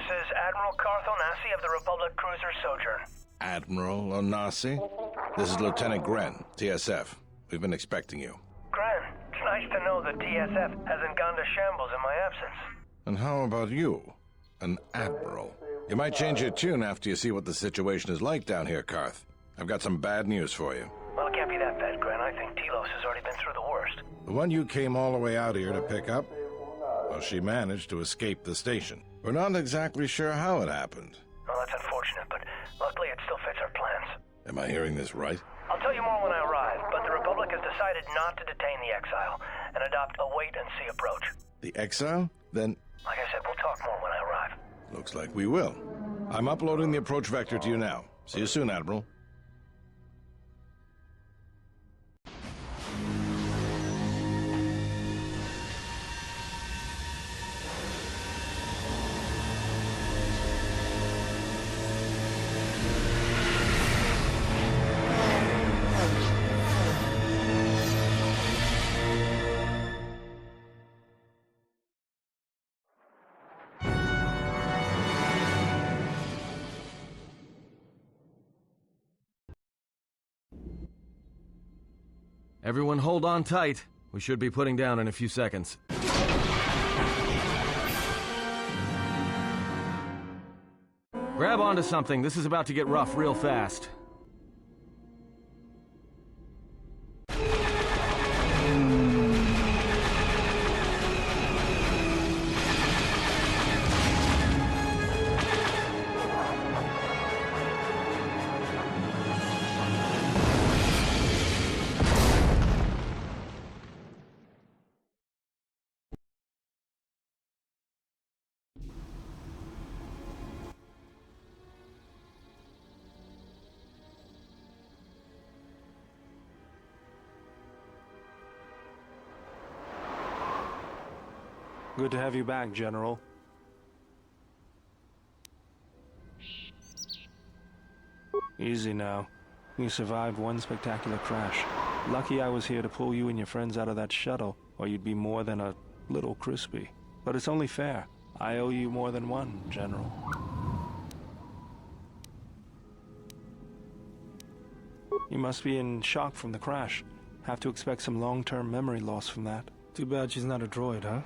This is Admiral KotOR II of the Republic cruiser Sojourn. Admiral Onasi? This is Lieutenant Gren, TSF. We've been expecting you. Gren, it's nice to know that TSF hasn't gone to shambles in my absence. And how about you? An Admiral. You might change your tune after you see what the situation is like down here, Karth. I've got some bad news for you. Well, it can't be that bad, Gren. I think Telos has already been through the worst. The one you came all the way out here to pick up? Well, she managed to escape the station. We're not exactly sure how it happened. Well, that's unfortunate, but luckily it still fits our plans. Am I hearing this right? I'll tell you more when I arrive, but the Republic has decided not to detain the exile and adopt a wait-and-see approach. The exile? Then... Like I said, we'll talk more when I arrive. Looks like we will. I'm uploading the approach vector to you now. See you soon, Admiral. Everyone hold on tight. We should be putting down in a few seconds. Grab onto something. This is about to get rough real fast. Good to have you back, General. Easy now. You survived one spectacular crash. Lucky I was here to pull you and your friends out of that shuttle, or you'd be more than a little crispy. But it's only fair. I owe you more than one, General. You must be in shock from the crash. Have to expect some long-term memory loss from that. Too bad she's not a droid, huh?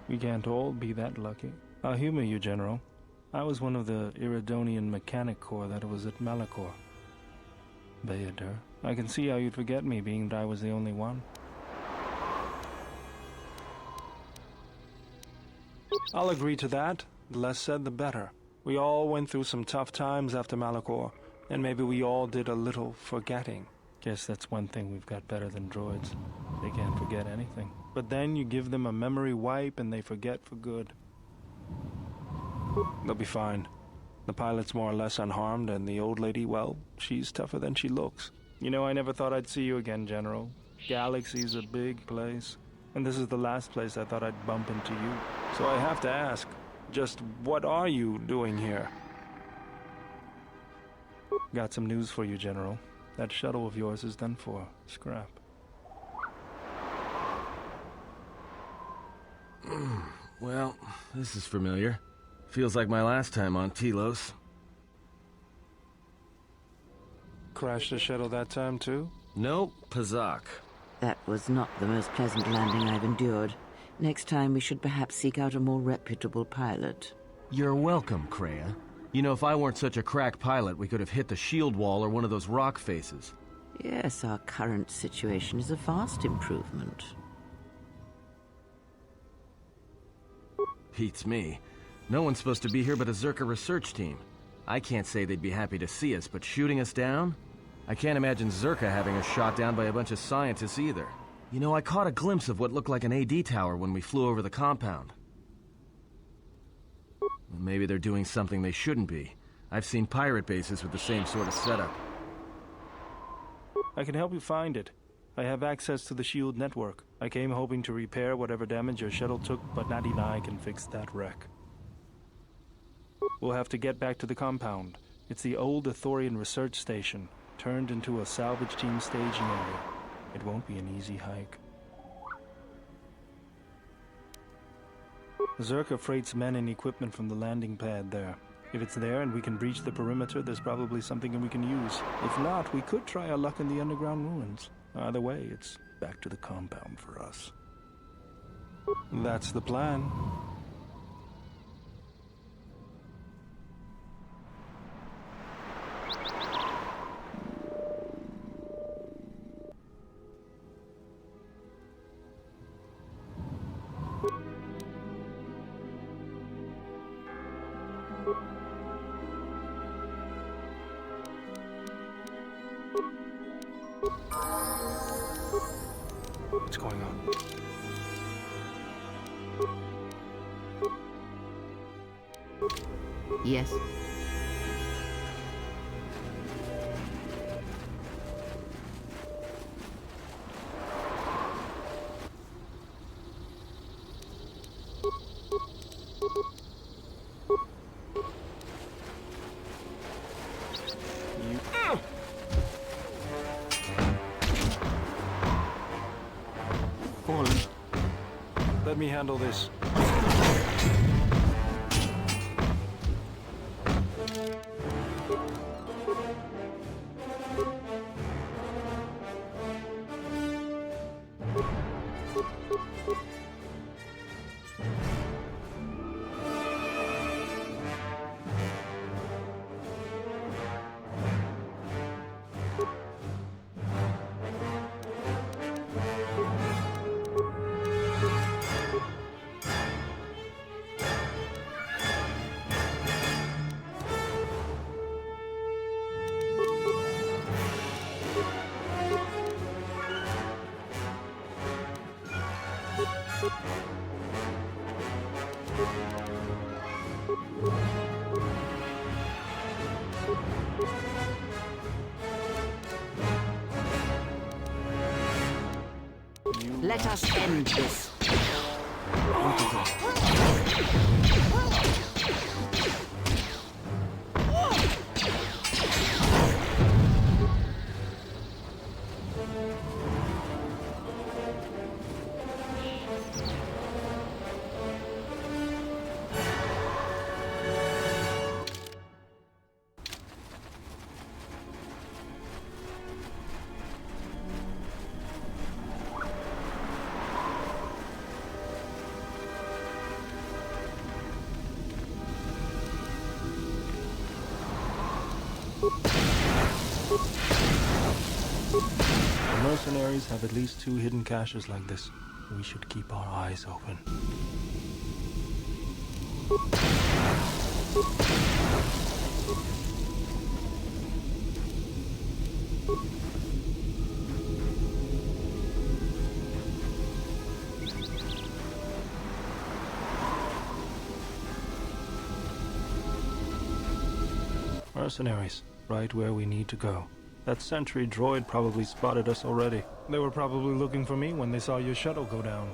We can't all be that lucky. I'll humor you, General. I was one of the Iridonian Mechanic Corps that was at Malachor. Bayadur, I can see how you'd forget me, being that I was the only one. I'll agree to that. The less said, the better. We all went through some tough times after Malachor, and maybe we all did a little forgetting. Guess that's one thing we've got better than droids. They can't forget anything. But then you give them a memory wipe and they forget for good. They'll be fine. The pilot's more or less unharmed, and the old lady, well, she's tougher than she looks. You know, I never thought I'd see you again, General. Galaxy's a big place, and this is the last place I thought I'd bump into you. So I have to ask, just what are you doing here? Got some news for you, General. That shuttle of yours is done for. Scrap. Well, this is familiar. Feels like my last time on Telos. Crashed the shuttle that time, too? Nope, Pazak. That was not the most pleasant landing I've endured. Next time we should perhaps seek out a more reputable pilot. You're welcome, Kreia. You know, if I weren't such a crack pilot, we could have hit the shield wall or one of those rock faces. Yes, our current situation is a vast improvement. Beats me. No one's supposed to be here but a Zerka research team. I can't say they'd be happy to see us, but shooting us down? I can't imagine Zerka having us shot down by a bunch of scientists either. You know, I caught a glimpse of what looked like an AD tower when we flew over the compound. Maybe they're doing something they shouldn't be. I've seen pirate bases with the same sort of setup. I can help you find it. I have access to the SHIELD network. I came hoping to repair whatever damage your shuttle took, but not even I can fix that wreck. We'll have to get back to the compound. It's the old Athorian research station, turned into a salvage team staging area. It won't be an easy hike. Zerka freights men and equipment from the landing pad there. If it's there and we can breach the perimeter, there's probably something we can use. If not, we could try our luck in the underground ruins. Either way, it's back to the compound for us. That's the plan. What's going on? Yes. Let me handle this. Let us end this. The mercenaries have at least 2 hidden caches like this. We should keep our eyes open. Mercenaries, right where we need to go. That sentry droid probably spotted us already. They were probably looking for me when they saw your shuttle go down.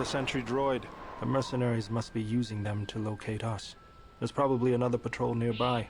the sentry droid. The mercenaries must be using them to locate us. There's probably another patrol nearby.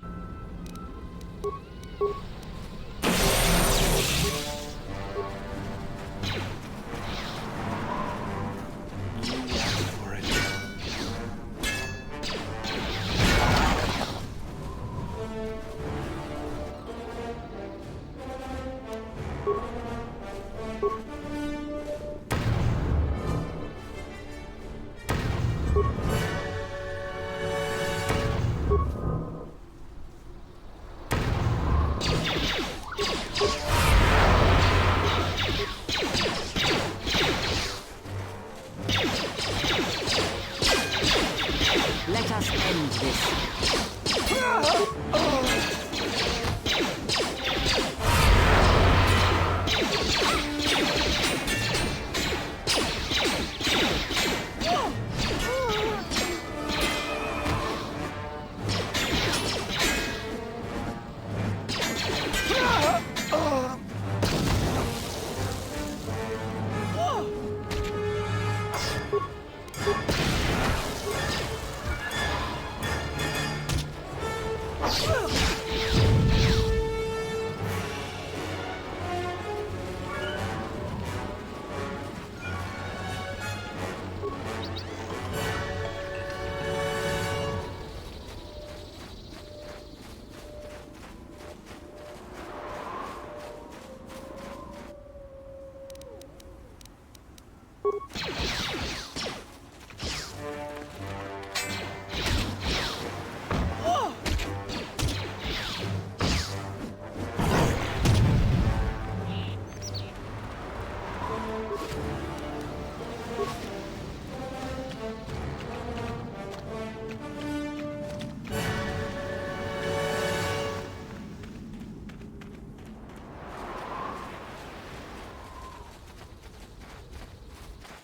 Let us end this.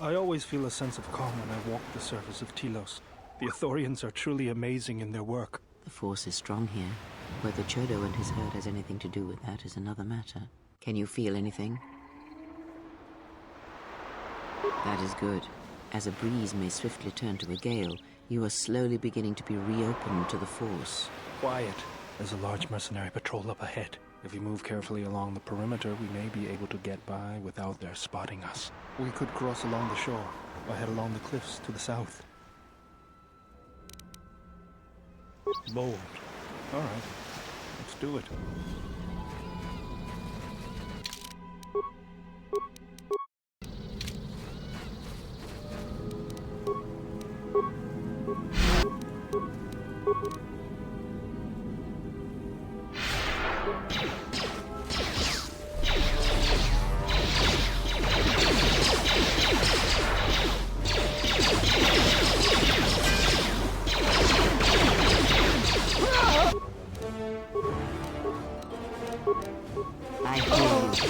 I always feel a sense of calm when I walk the surface of Telos. The Ithorians are truly amazing in their work. The force is strong here. Whether Chodo and his herd has anything to do with that is another matter. Can you feel anything? That is good. As a breeze may swiftly turn to a gale, you are slowly beginning to be reopened to the force. Quiet. There's a large mercenary patrol up ahead. If we move carefully along the perimeter, we may be able to get by without their spotting us. We could cross along the shore, or head along the cliffs to the south. Bold. All right, let's do it. I hear you.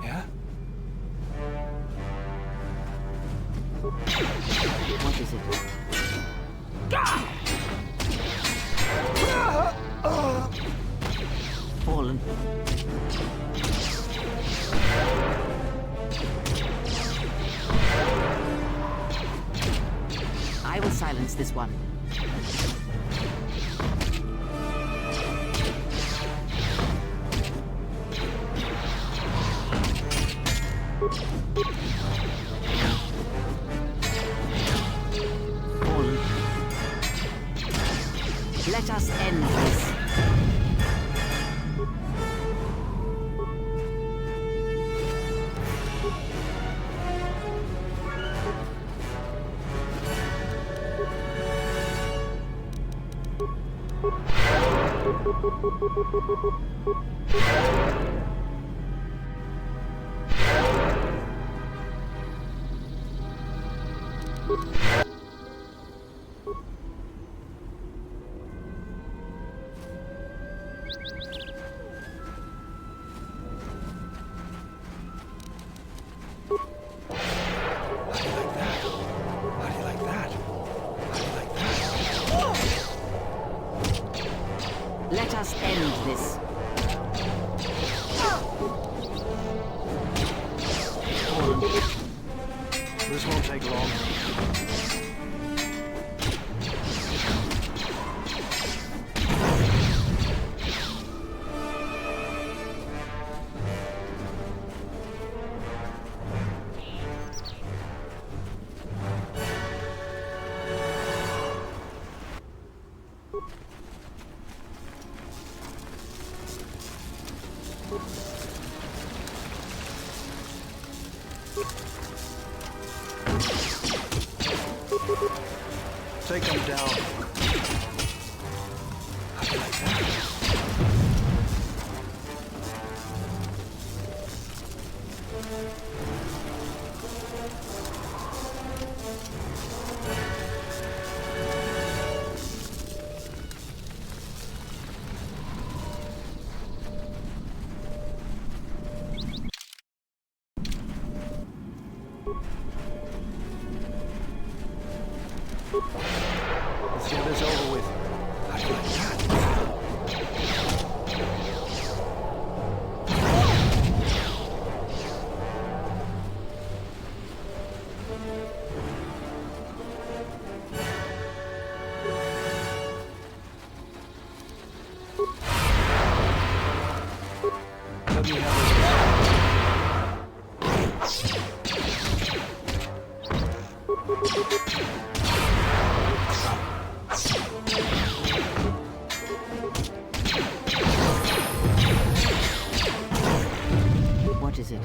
Yes. What is it? Fallen. I will silence this one. Fallen. Let us end this. Let us end this. This won't take long. Take them down. How do you like that? Let's get this over with. How do you like that? Let me have it. What is it?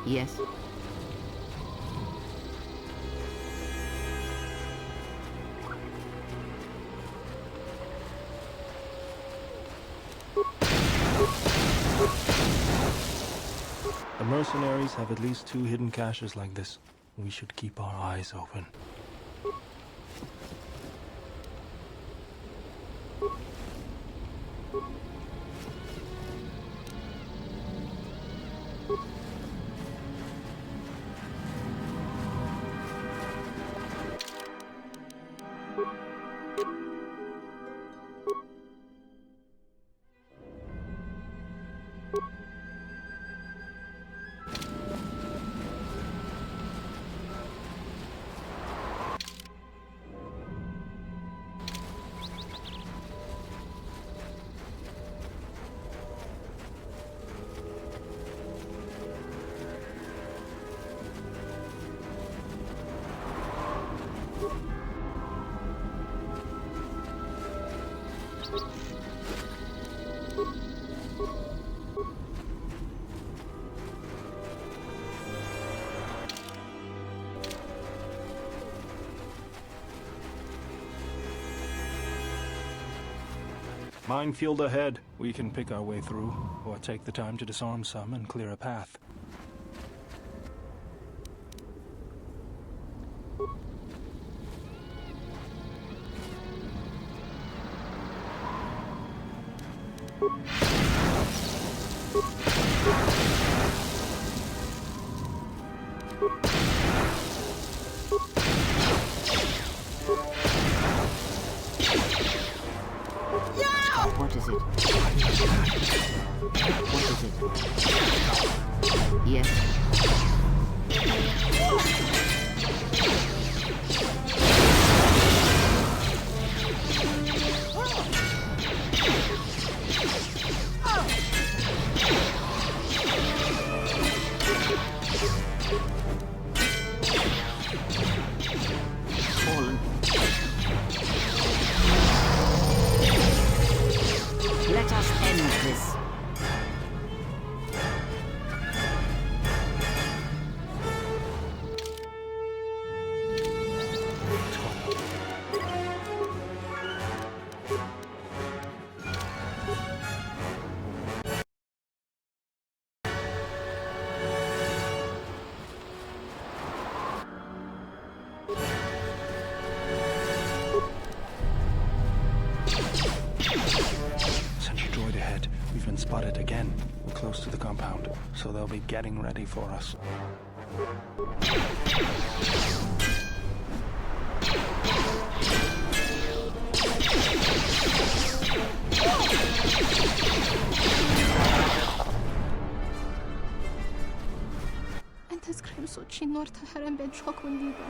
Yes. The mercenaries have at least 2 hidden caches like this. We should keep our eyes open. Minefield ahead. We can pick our way through, or take the time to disarm some and clear a path. What is it? What is it? Yes. Fallen. Let us end this. Sentry droid ahead. We've been spotted again. We're close to the compound, so they'll be getting ready for us. أنت سكريمسو تشين نور تهرم بين شوكون ديبا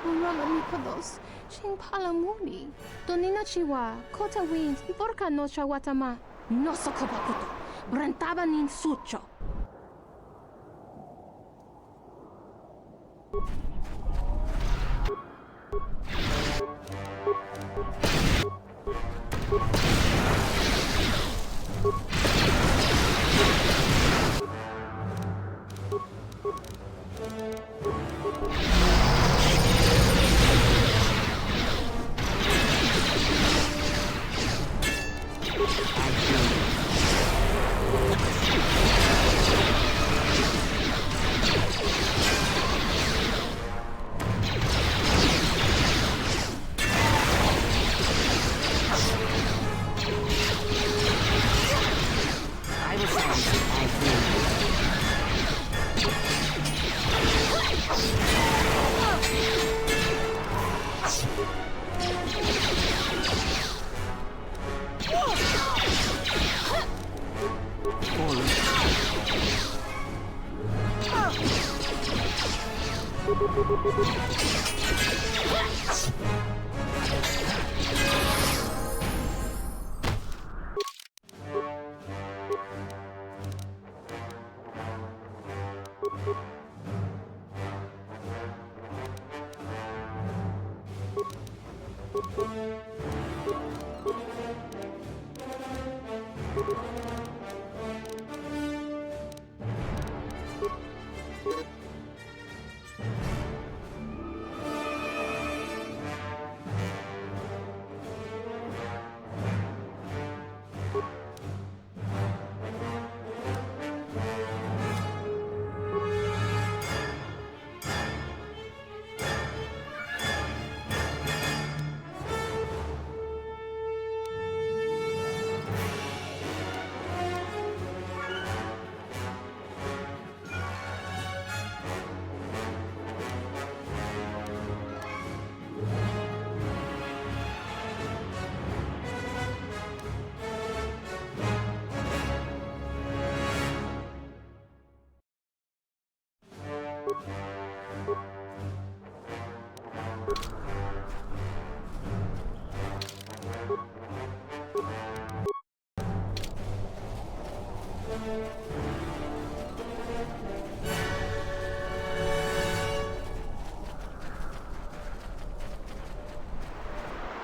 ونرى ميكودوس شين بالاموني دونينا تشيوا كوتا وينز بوركا نوشا واتما نوسو كوباكوتو برنتابا نين سوتشو I will sound. I agree.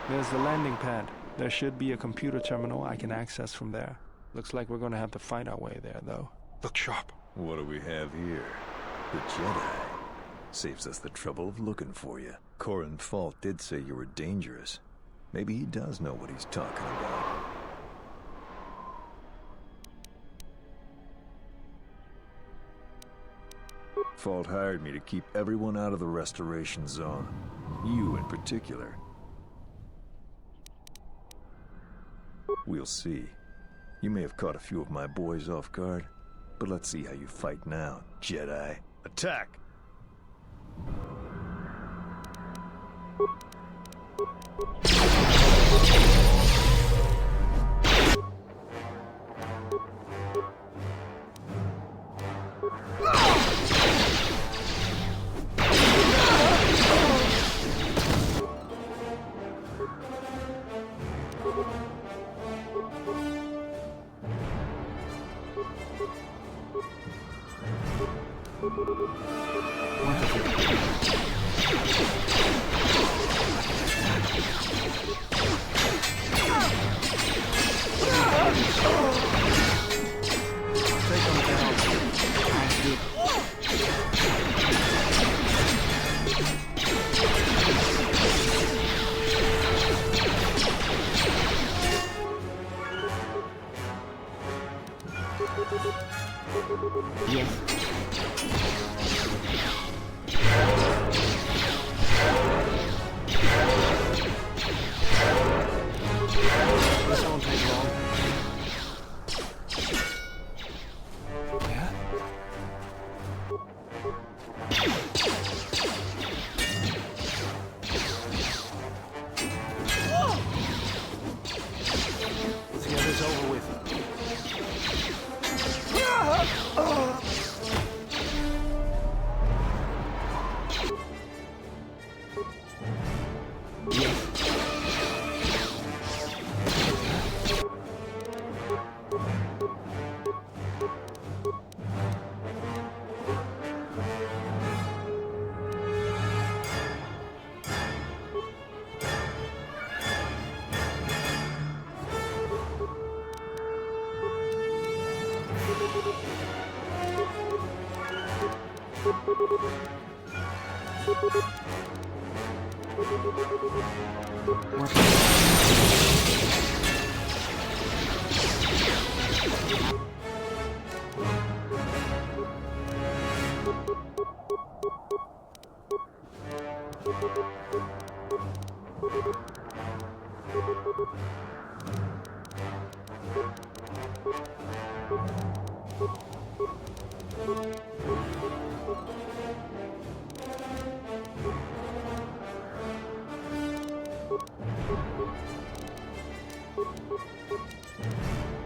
There's the landing pad. There should be a computer terminal I can access from there. Looks like we're gonna have to fight our way there, though. Look sharp. What do we have here? The Jedi. Saves us the trouble of looking for you. Corin Fault did say you were dangerous. Maybe he does know what he's talking about. Fault hired me to keep everyone out of the restoration zone. You in particular. We'll see. You may have caught a few of my boys off guard, but let's see how you fight now, Jedi. Attack!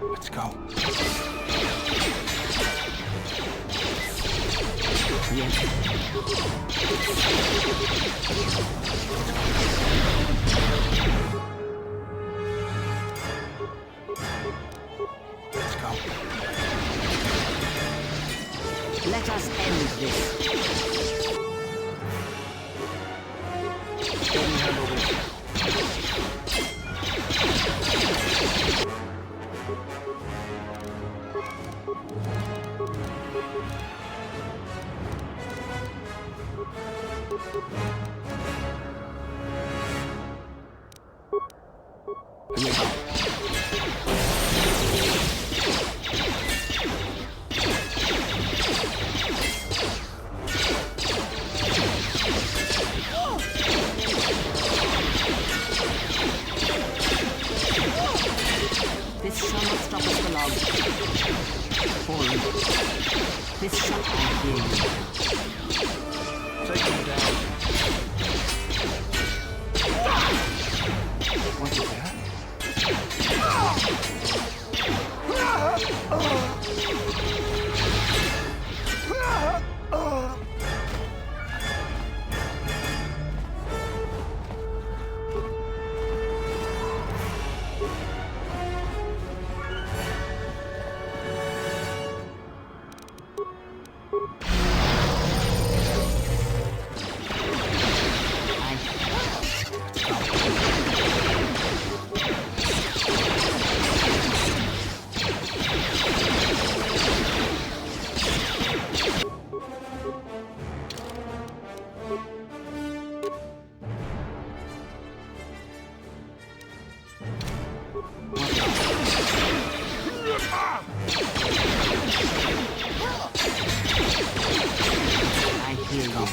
Let's go. Let's go. Let us end this. Let me handle this. This shall not stop us for long. Forward. This shall not be. Take him down. What is that? Here you go.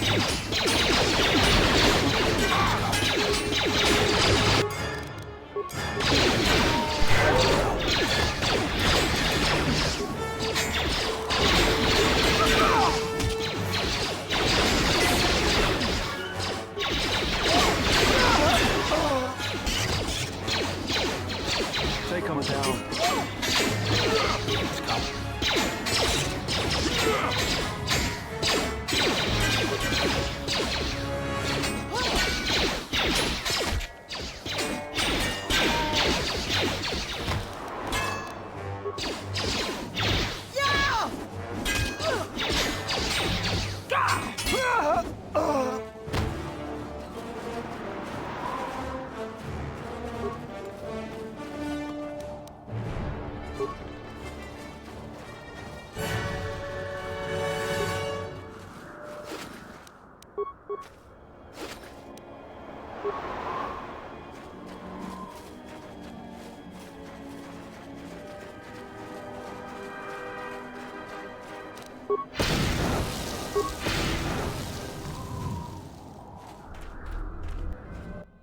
Take him down.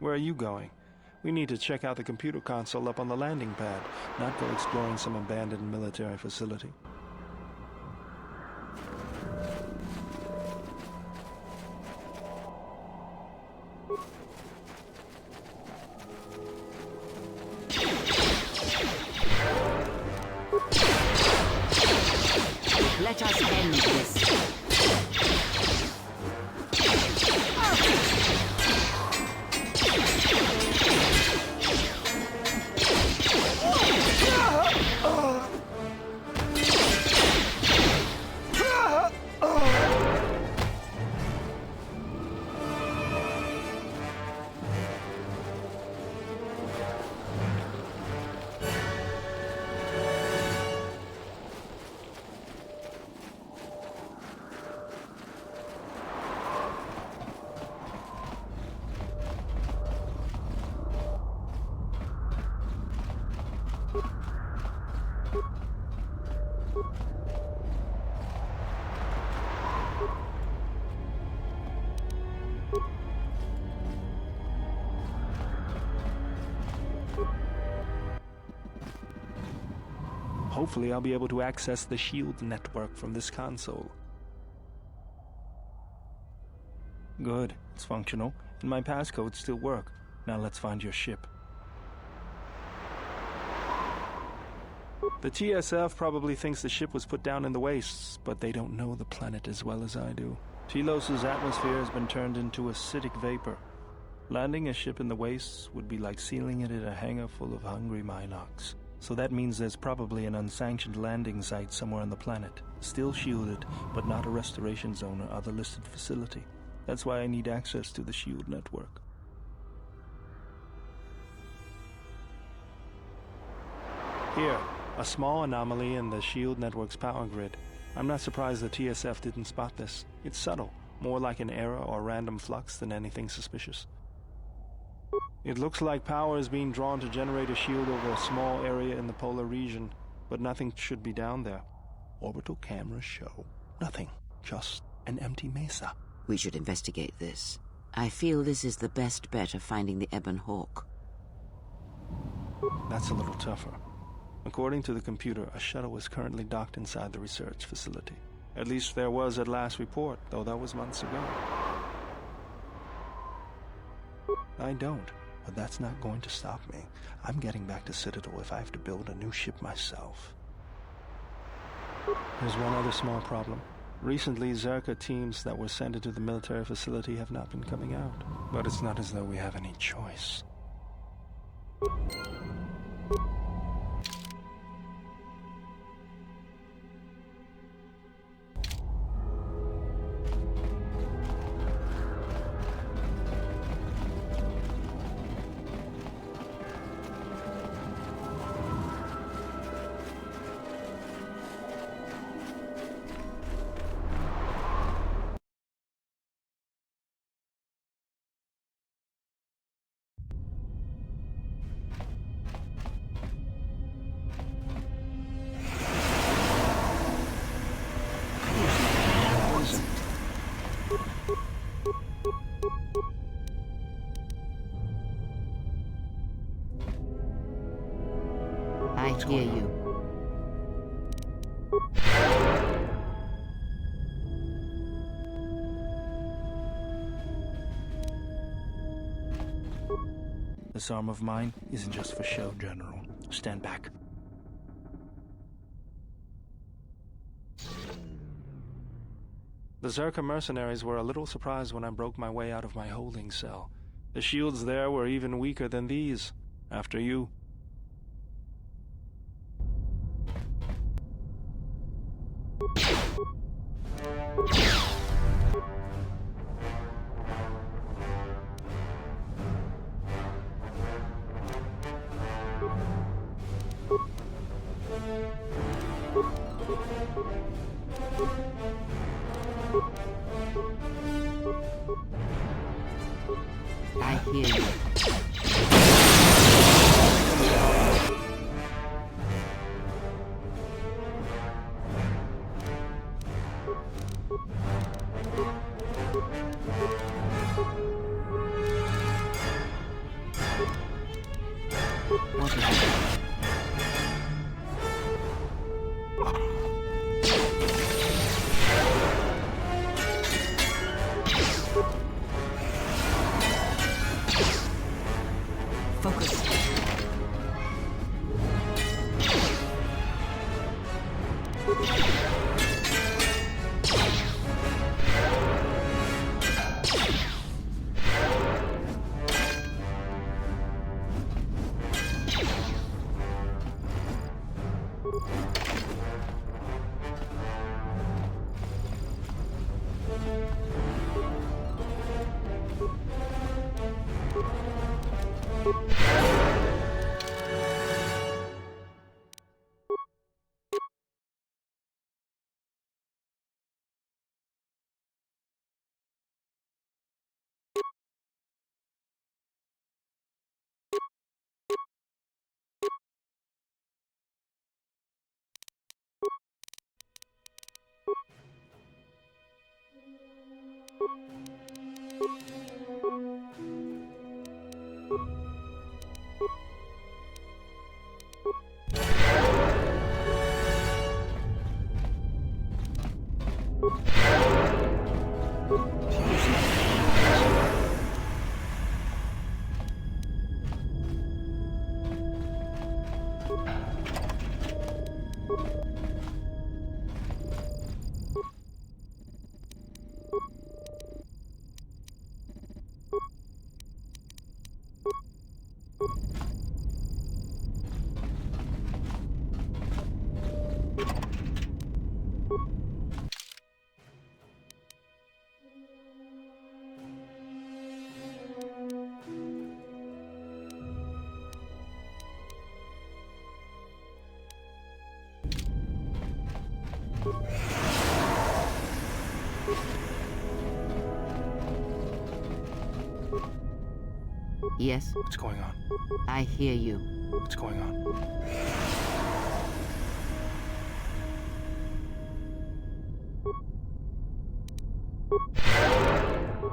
Where are you going? We need to check out the computer console up on the landing pad, not go exploring some abandoned military facility. Let us end this. Hopefully I'll be able to access the SHIELD network from this console. Good, it's functional, and my passcodes still work. Now let's find your ship. The TSF probably thinks the ship was put down in the wastes, but they don't know the planet as well as I do. Telos' atmosphere has been turned into acidic vapor. Landing a ship in the wastes would be like sealing it in a hangar full of hungry Minocs. So that means there's probably an unsanctioned landing site somewhere on the planet, still shielded, but not a restoration zone or other listed facility. That's why I need access to the SHIELD network. Here, a small anomaly in the SHIELD network's power grid. I'm not surprised the TSF didn't spot this. It's subtle, more like an error or random flux than anything suspicious. It looks like power is being drawn to generate a shield over a small area in the polar region, but nothing should be down there. Orbital cameras show nothing, just an empty mesa. We should investigate this. I feel this is the best bet of finding the Ebon Hawk. That's a little tougher. According to the computer, a shuttle is currently docked inside the research facility. At least there was at last report, though that was months ago. I don't. But that's not going to stop me. I'm getting back to Citadel if I have to build a new ship myself. There's one other small problem. Recently, Zerka teams that were sent into the military facility have not been coming out. But it's not as though we have any choice. I hear you. This arm of mine isn't just for show, General. Stand back. The Zerka mercenaries were a little surprised when I broke my way out of my holding cell. The shields there were even weaker than these. After you. I hear you. What is it? Focus. Yes, What's going on? I hear you. What's going on?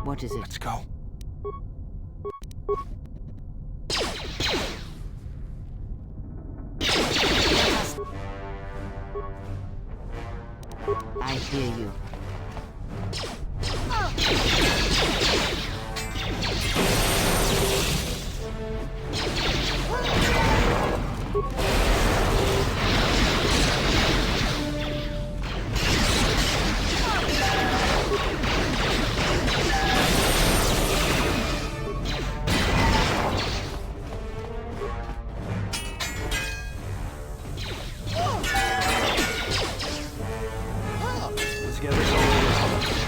What is it? Let's go. I hear you. Let's get this over with.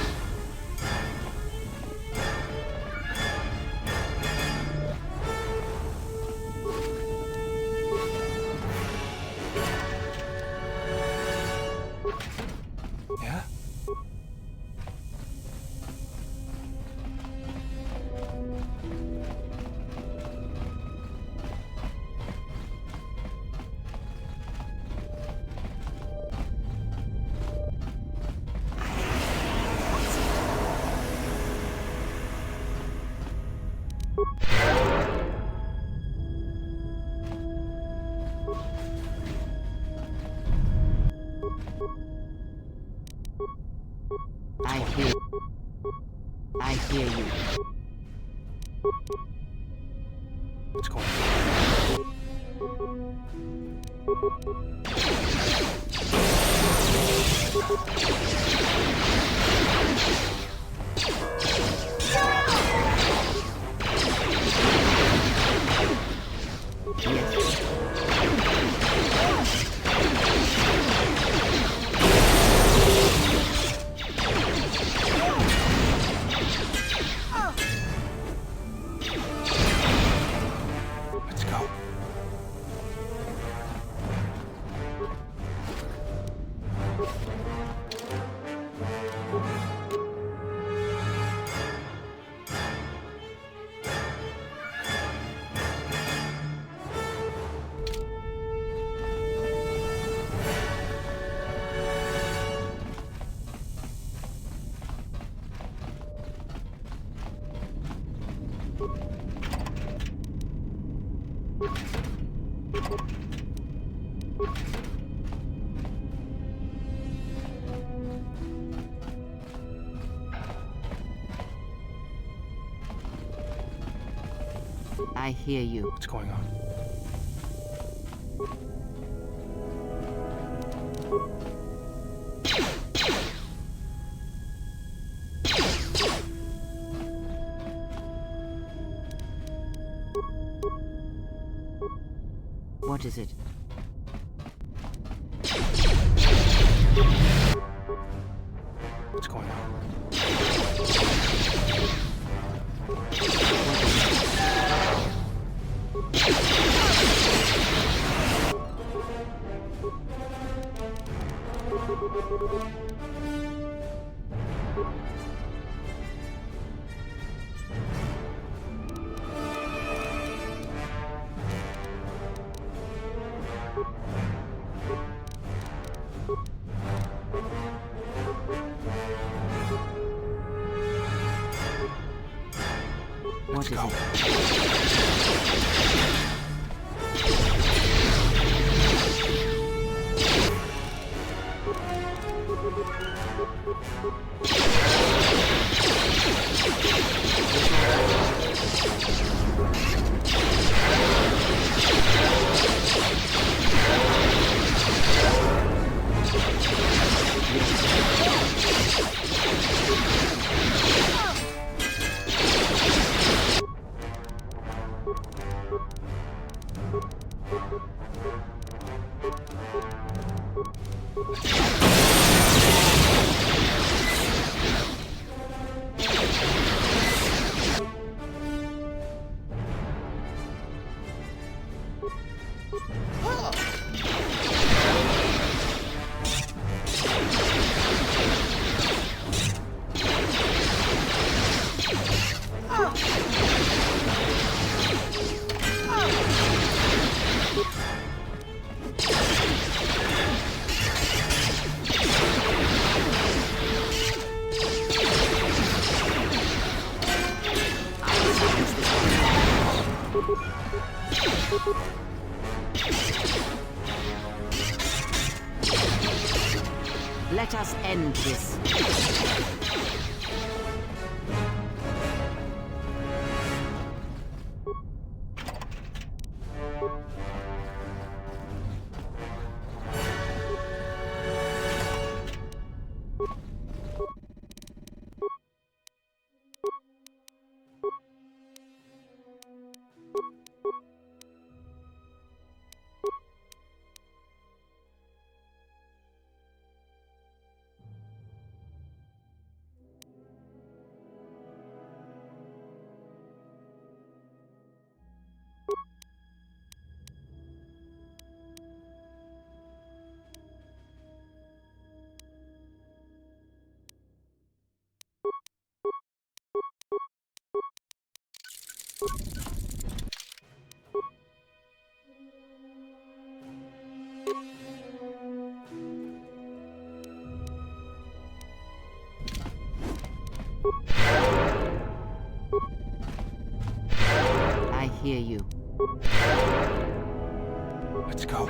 hear you. What's going on? Let's go. I hear you. What's going on? What is it? What's going on? What is go. it? Let us end this. I hear you. Let's go.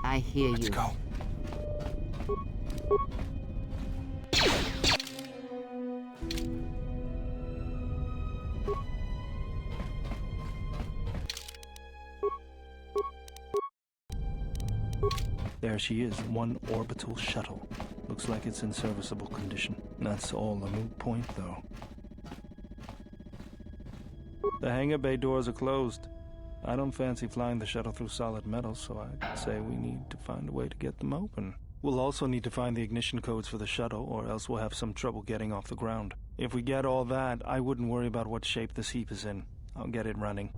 I hear you. Let's go. There she is, one orbital shuttle. Looks like it's in serviceable condition. That's all a moot point, though. The hangar bay doors are closed. I don't fancy flying the shuttle through solid metal, so I'd say we need to find a way to get them open. We'll also need to find the ignition codes for the shuttle, or else we'll have some trouble getting off the ground. If we get all that, I wouldn't worry about what shape this heap is in. I'll get it running.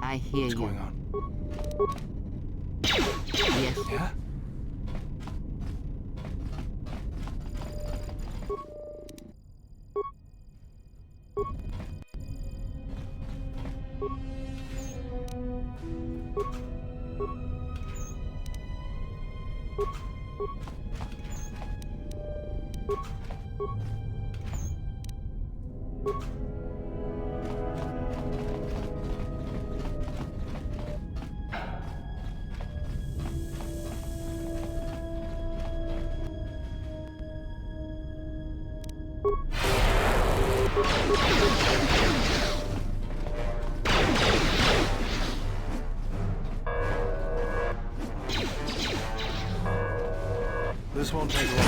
I hear What's you. going on? Yes. Yeah? This won't take long.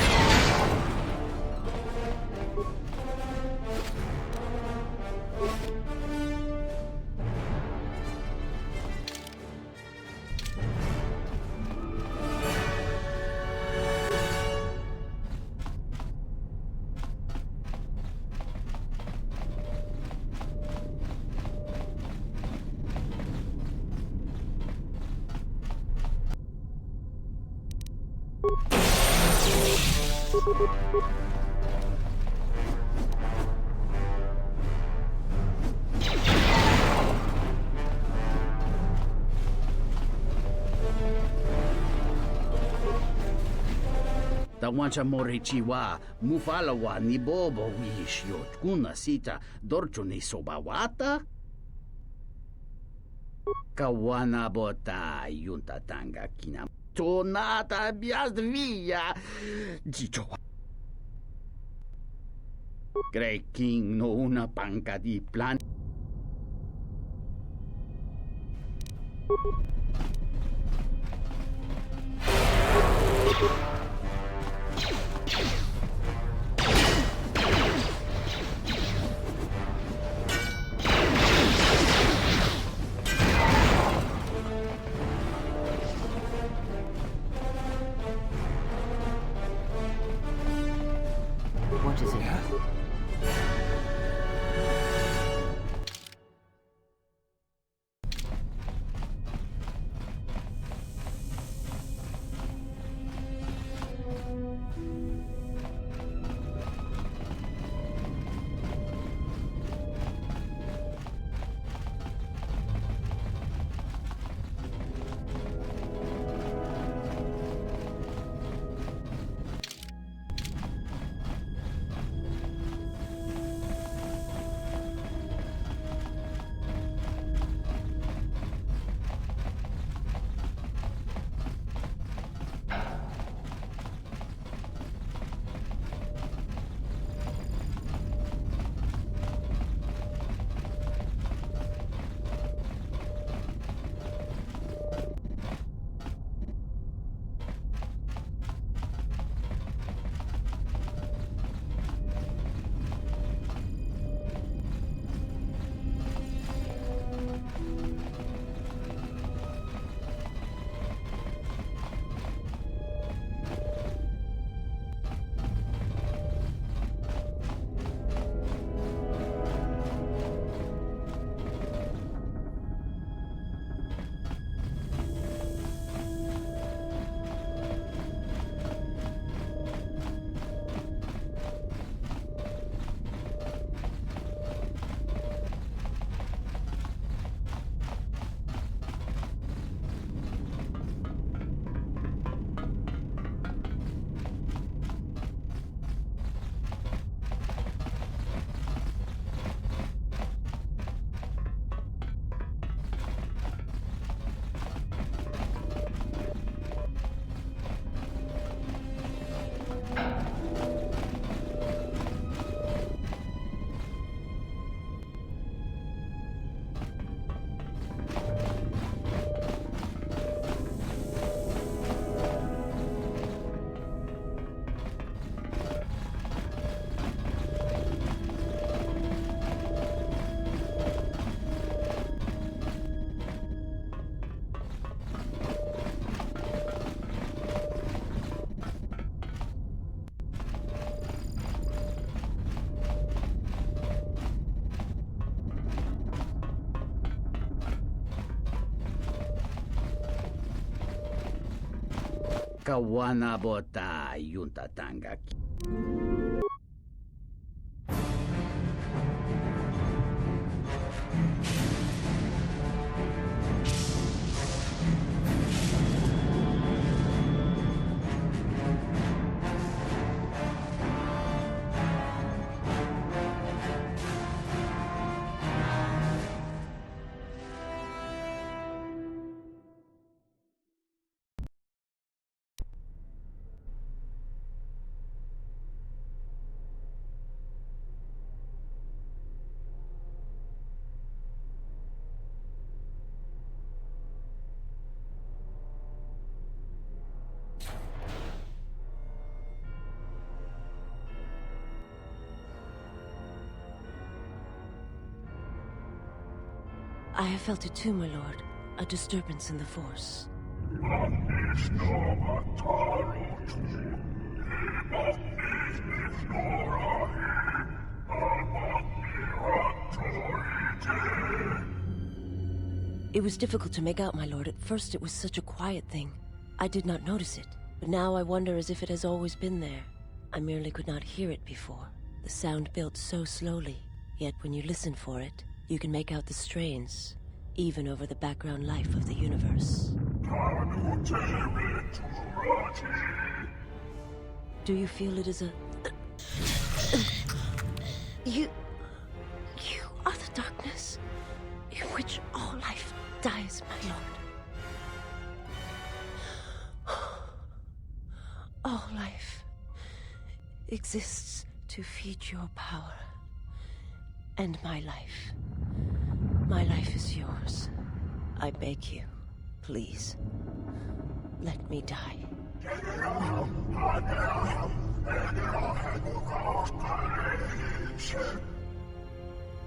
Tawancha morichiwa, mufalawa ni bobo wish yot kuna sita dorcho ni sobawata. Kawana bota yunta tanga kina. Tonata biasvia. Jicho. Grey King no una panca di plan. What is it? Kawana bota yunta tanga. I have felt it too, my lord. A disturbance in the Force. It was difficult to make out, my lord. At first it was such a quiet thing. I did not notice it. But now I wonder as if it has always been there. I merely could not hear it before. The sound built so slowly. Yet when you listen for it, you can make out the strains, even over the background life of the universe. Do you feel it is a... You are the darkness in which all life dies, my lord. All life exists to feed your power. And my life is yours. I beg you, please, let me die.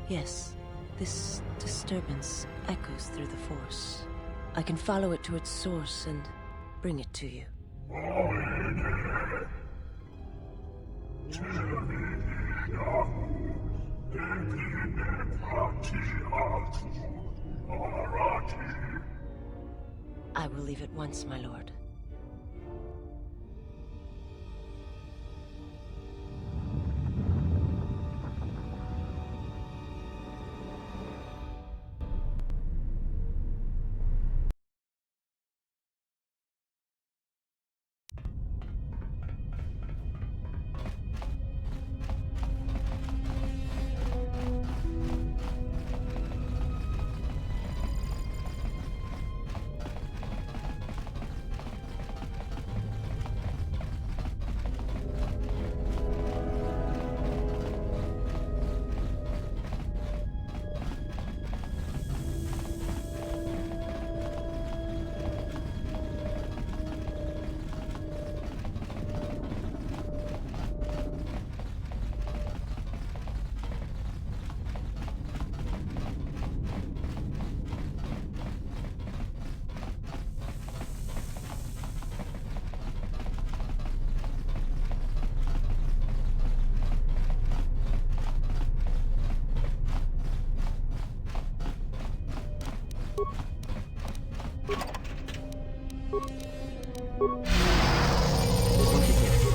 Yes, this disturbance echoes through the Force. I can follow it to its source and bring it to you. I will leave at once, my lord.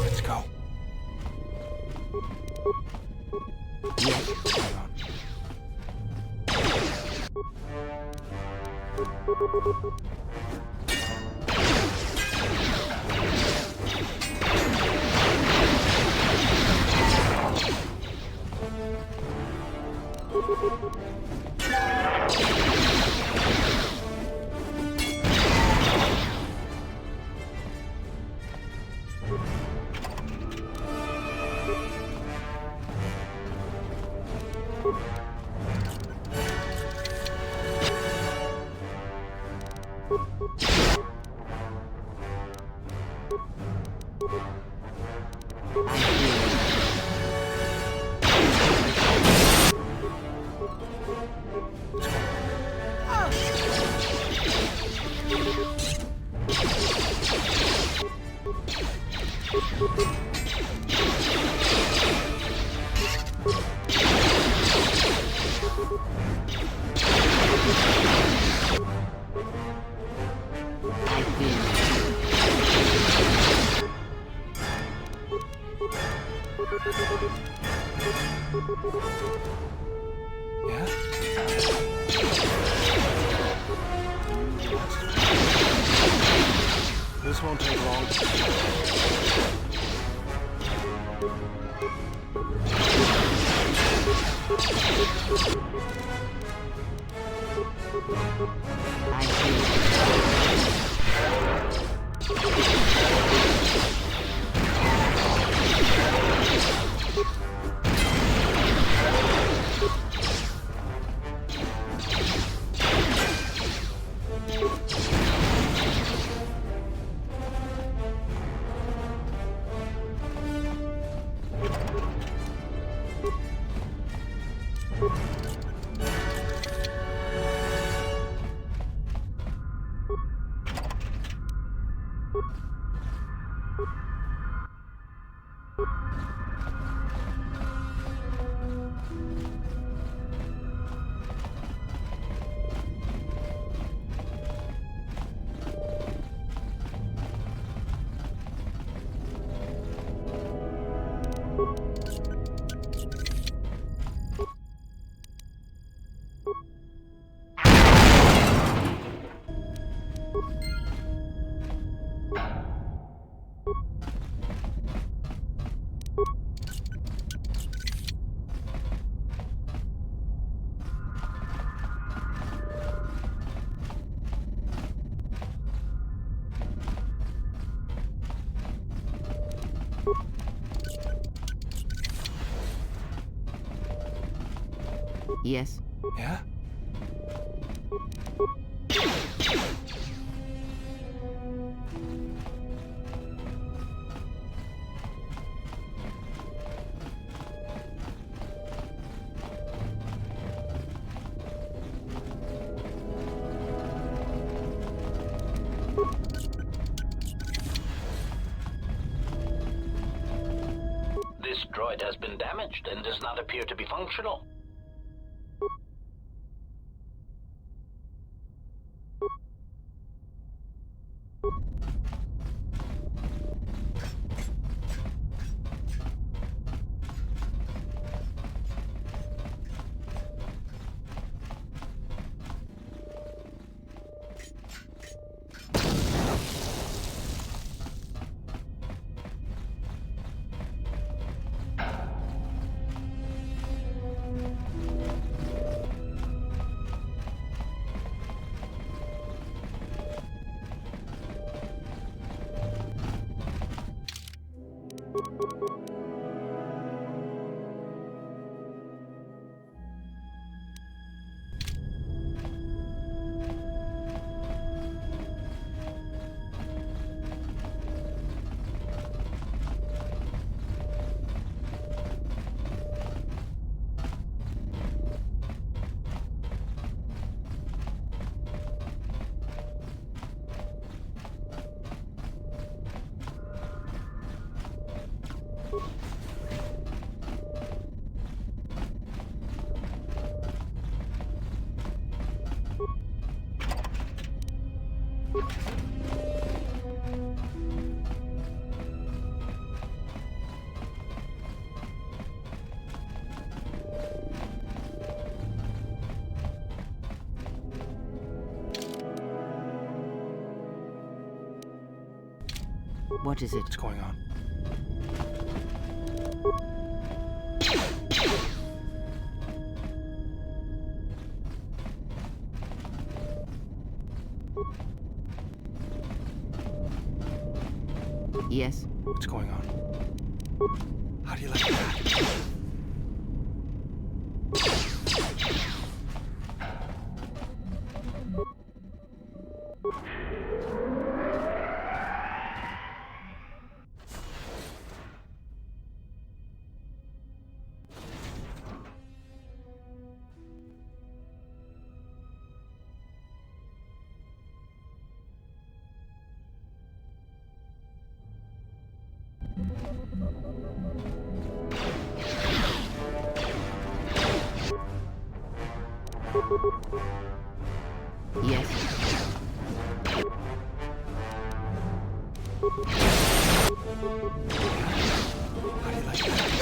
Let's go. Yeah? This won't take long. Yes? Yeah? This droid has been damaged and does not appear to be functional. What is it? What's going on? Yes? What's going on? How do you like that? Yes. How do you like that?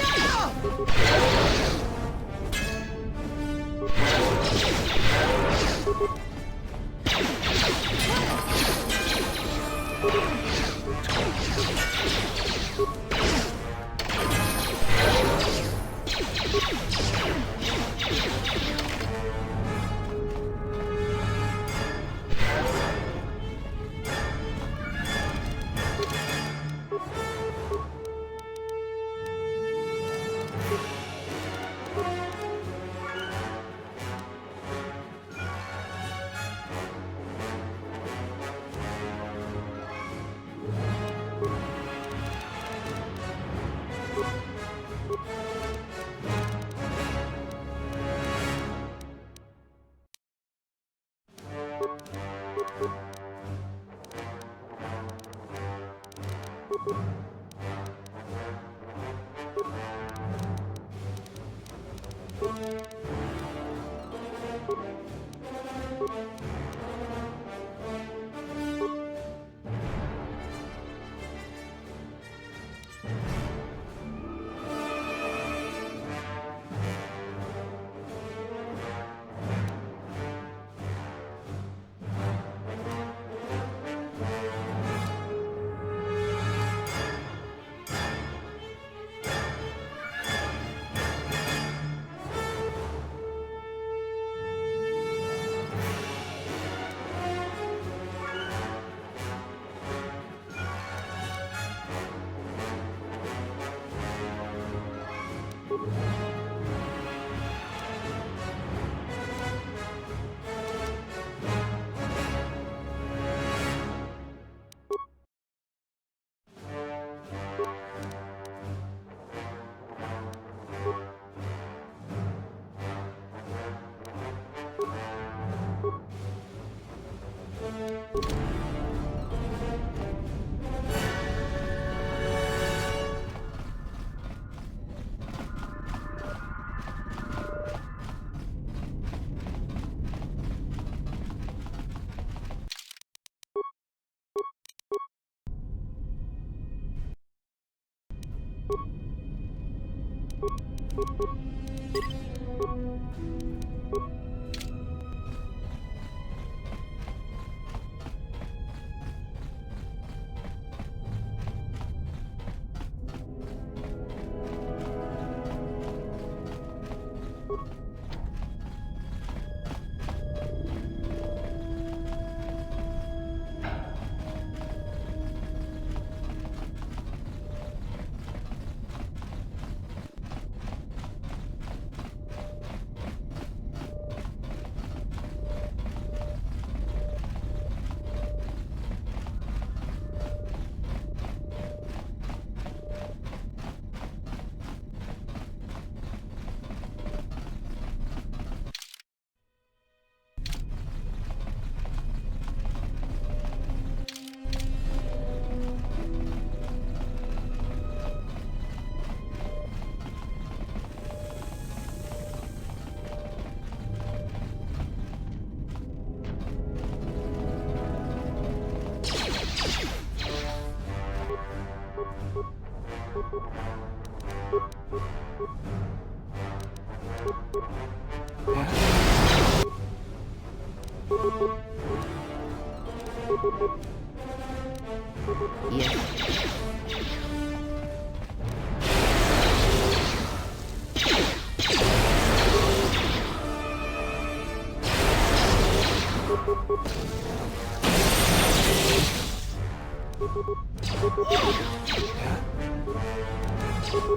Yes.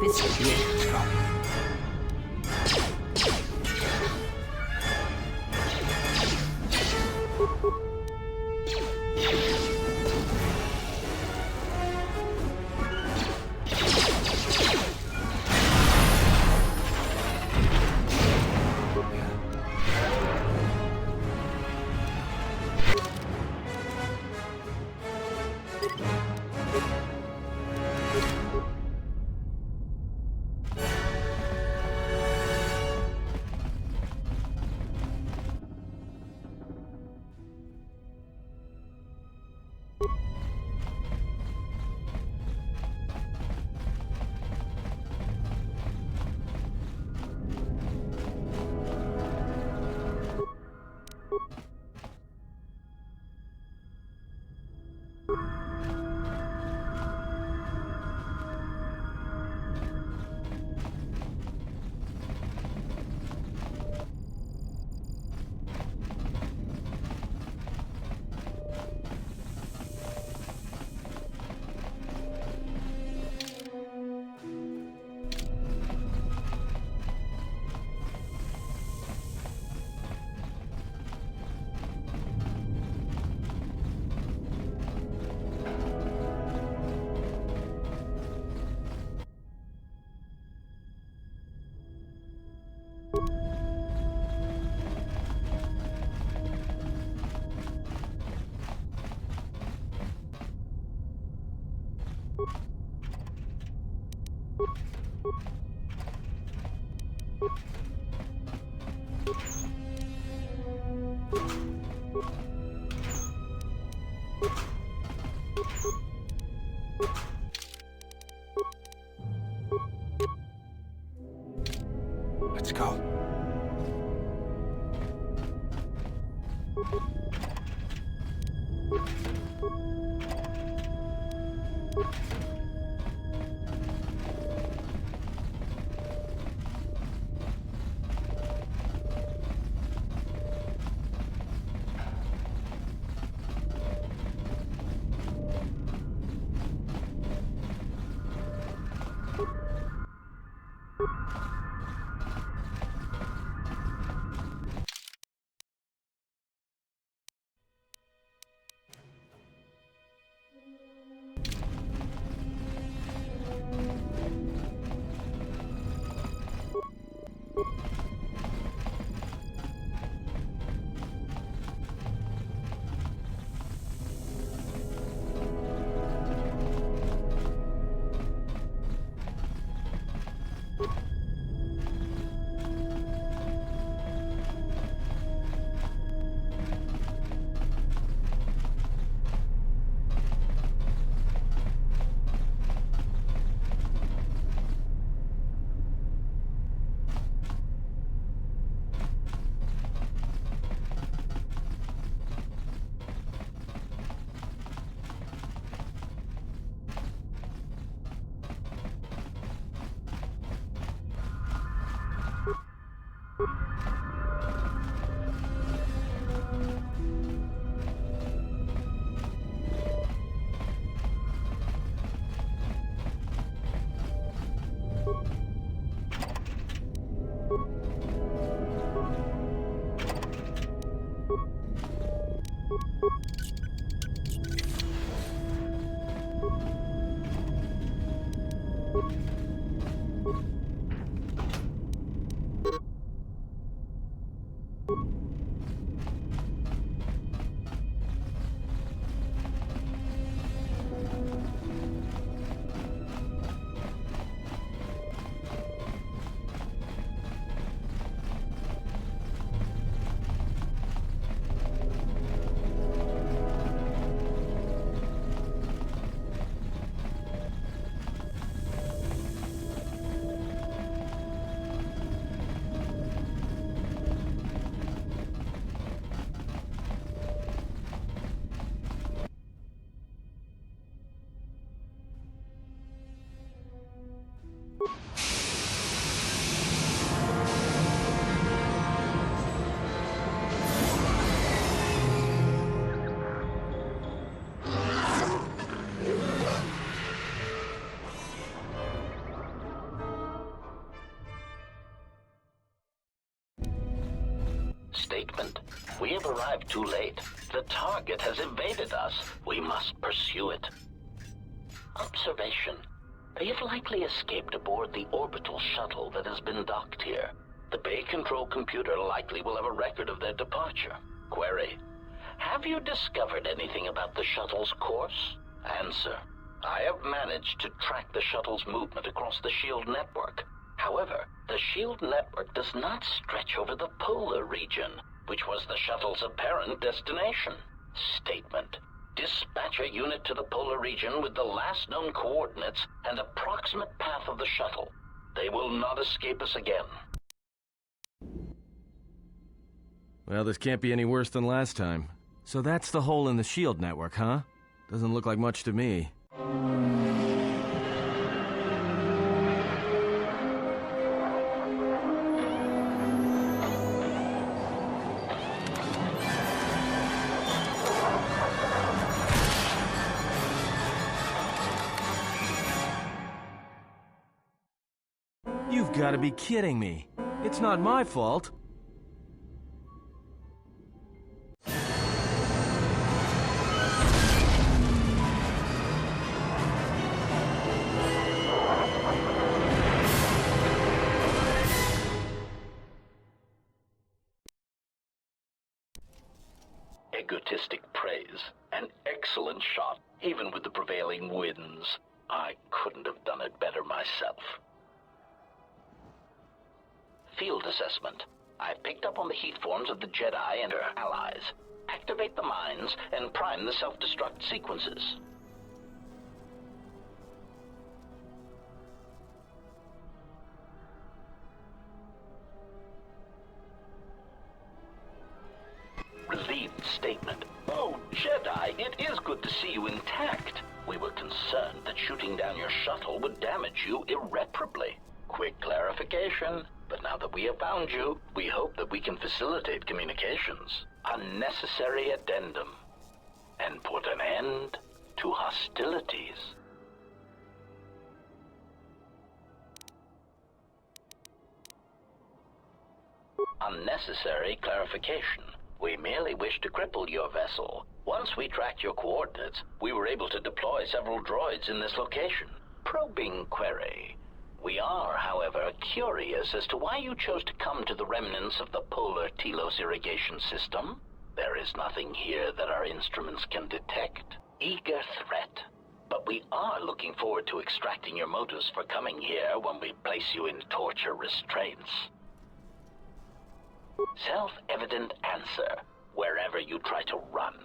This way. Let's go. Let's go. Statement. We have arrived too late. The target has evaded us. We must pursue it. Observation. They have likely escaped aboard the orbital shuttle that has been docked here. The bay control computer likely will have a record of their departure. Query. Have you discovered anything about the shuttle's course? Answer. I have managed to track the shuttle's movement across the SHIELD network. However, the SHIELD network does not stretch over the polar region, which was the shuttle's apparent destination. Statement. Dispatch a unit to the polar region with the last known coordinates and approximate path of the shuttle. They will not escape us again. Well, this can't be any worse than last time. So that's the hole in the SHIELD network, huh? Doesn't look like much to me. You've got to be kidding me. It's not my fault. Egotistic praise. An excellent shot, even with the prevailing winds. I couldn't have done it better myself. Field assessment. I've picked up on the heat forms of the Jedi and their allies. Activate the mines and prime the self-destruct sequences. Relieved statement. Oh, Jedi, it is good to see you intact. We were concerned that shooting down your shuttle would damage you irreparably. Quick clarification. But now that we have found you, we hope that we can facilitate communications. Unnecessary addendum. And put an end to hostilities. Unnecessary clarification. We merely wish to cripple your vessel. Once we tracked your coordinates, we were able to deploy several droids in this location. Probing query. We are, however, curious as to why you chose to come to the remnants of the polar Telos irrigation system. There is nothing here that our instruments can detect. Eager threat. But we are looking forward to extracting your motives for coming here when we place you in torture restraints. Self-evident answer. Wherever you try to run,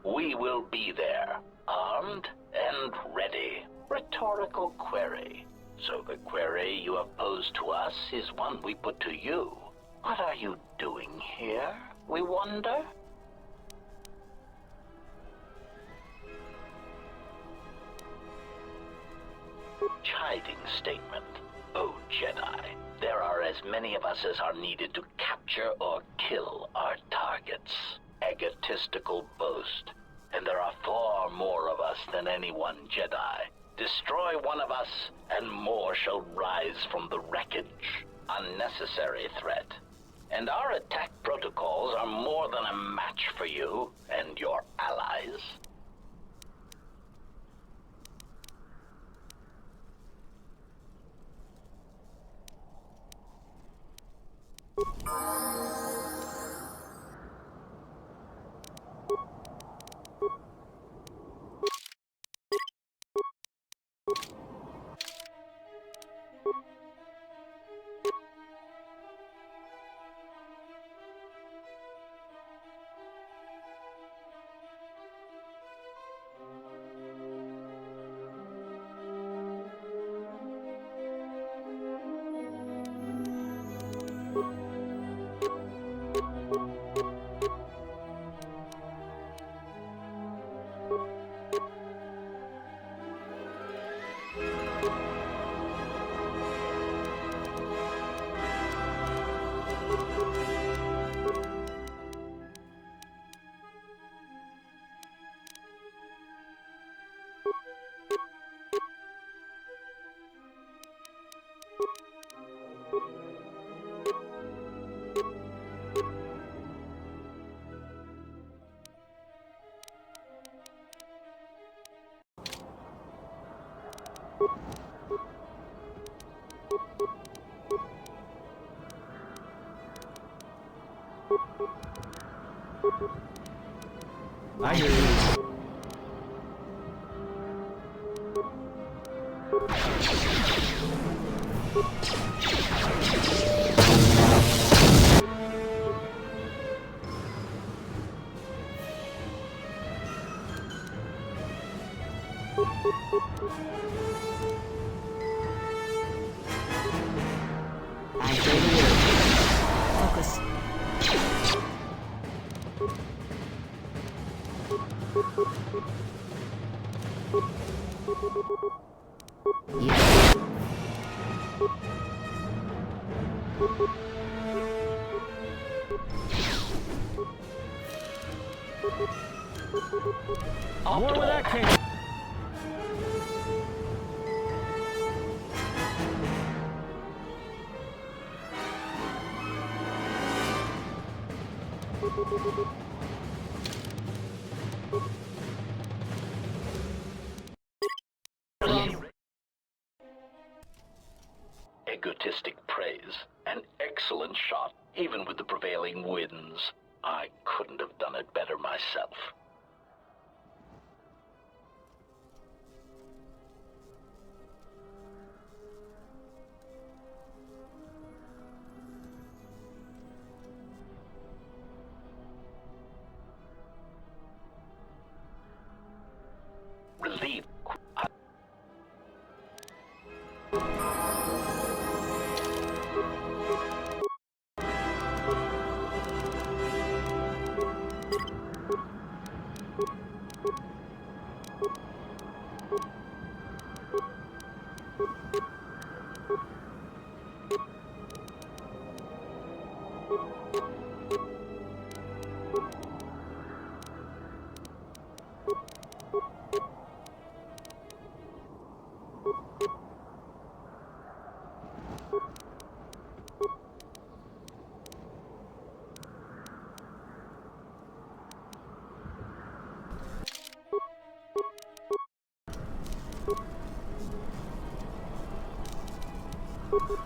we will be there, armed and ready. Rhetorical query. So the query you have posed to us is one we put to you. What are you doing here, we wonder? Chiding statement. Oh, Jedi, there are as many of us as are needed to capture or kill our targets. Egotistical boast. And there are far more of us than any one Jedi. Destroy one of us, and more shall rise from the wreckage. Unnecessary threat. And our attack protocols are more than a match for you and your allies. I hear you. I hear you. Focus. Yes. More where that came. Egotistic praise. An excellent shot, even with the prevailing winds. I couldn't have done it better myself. Relieved.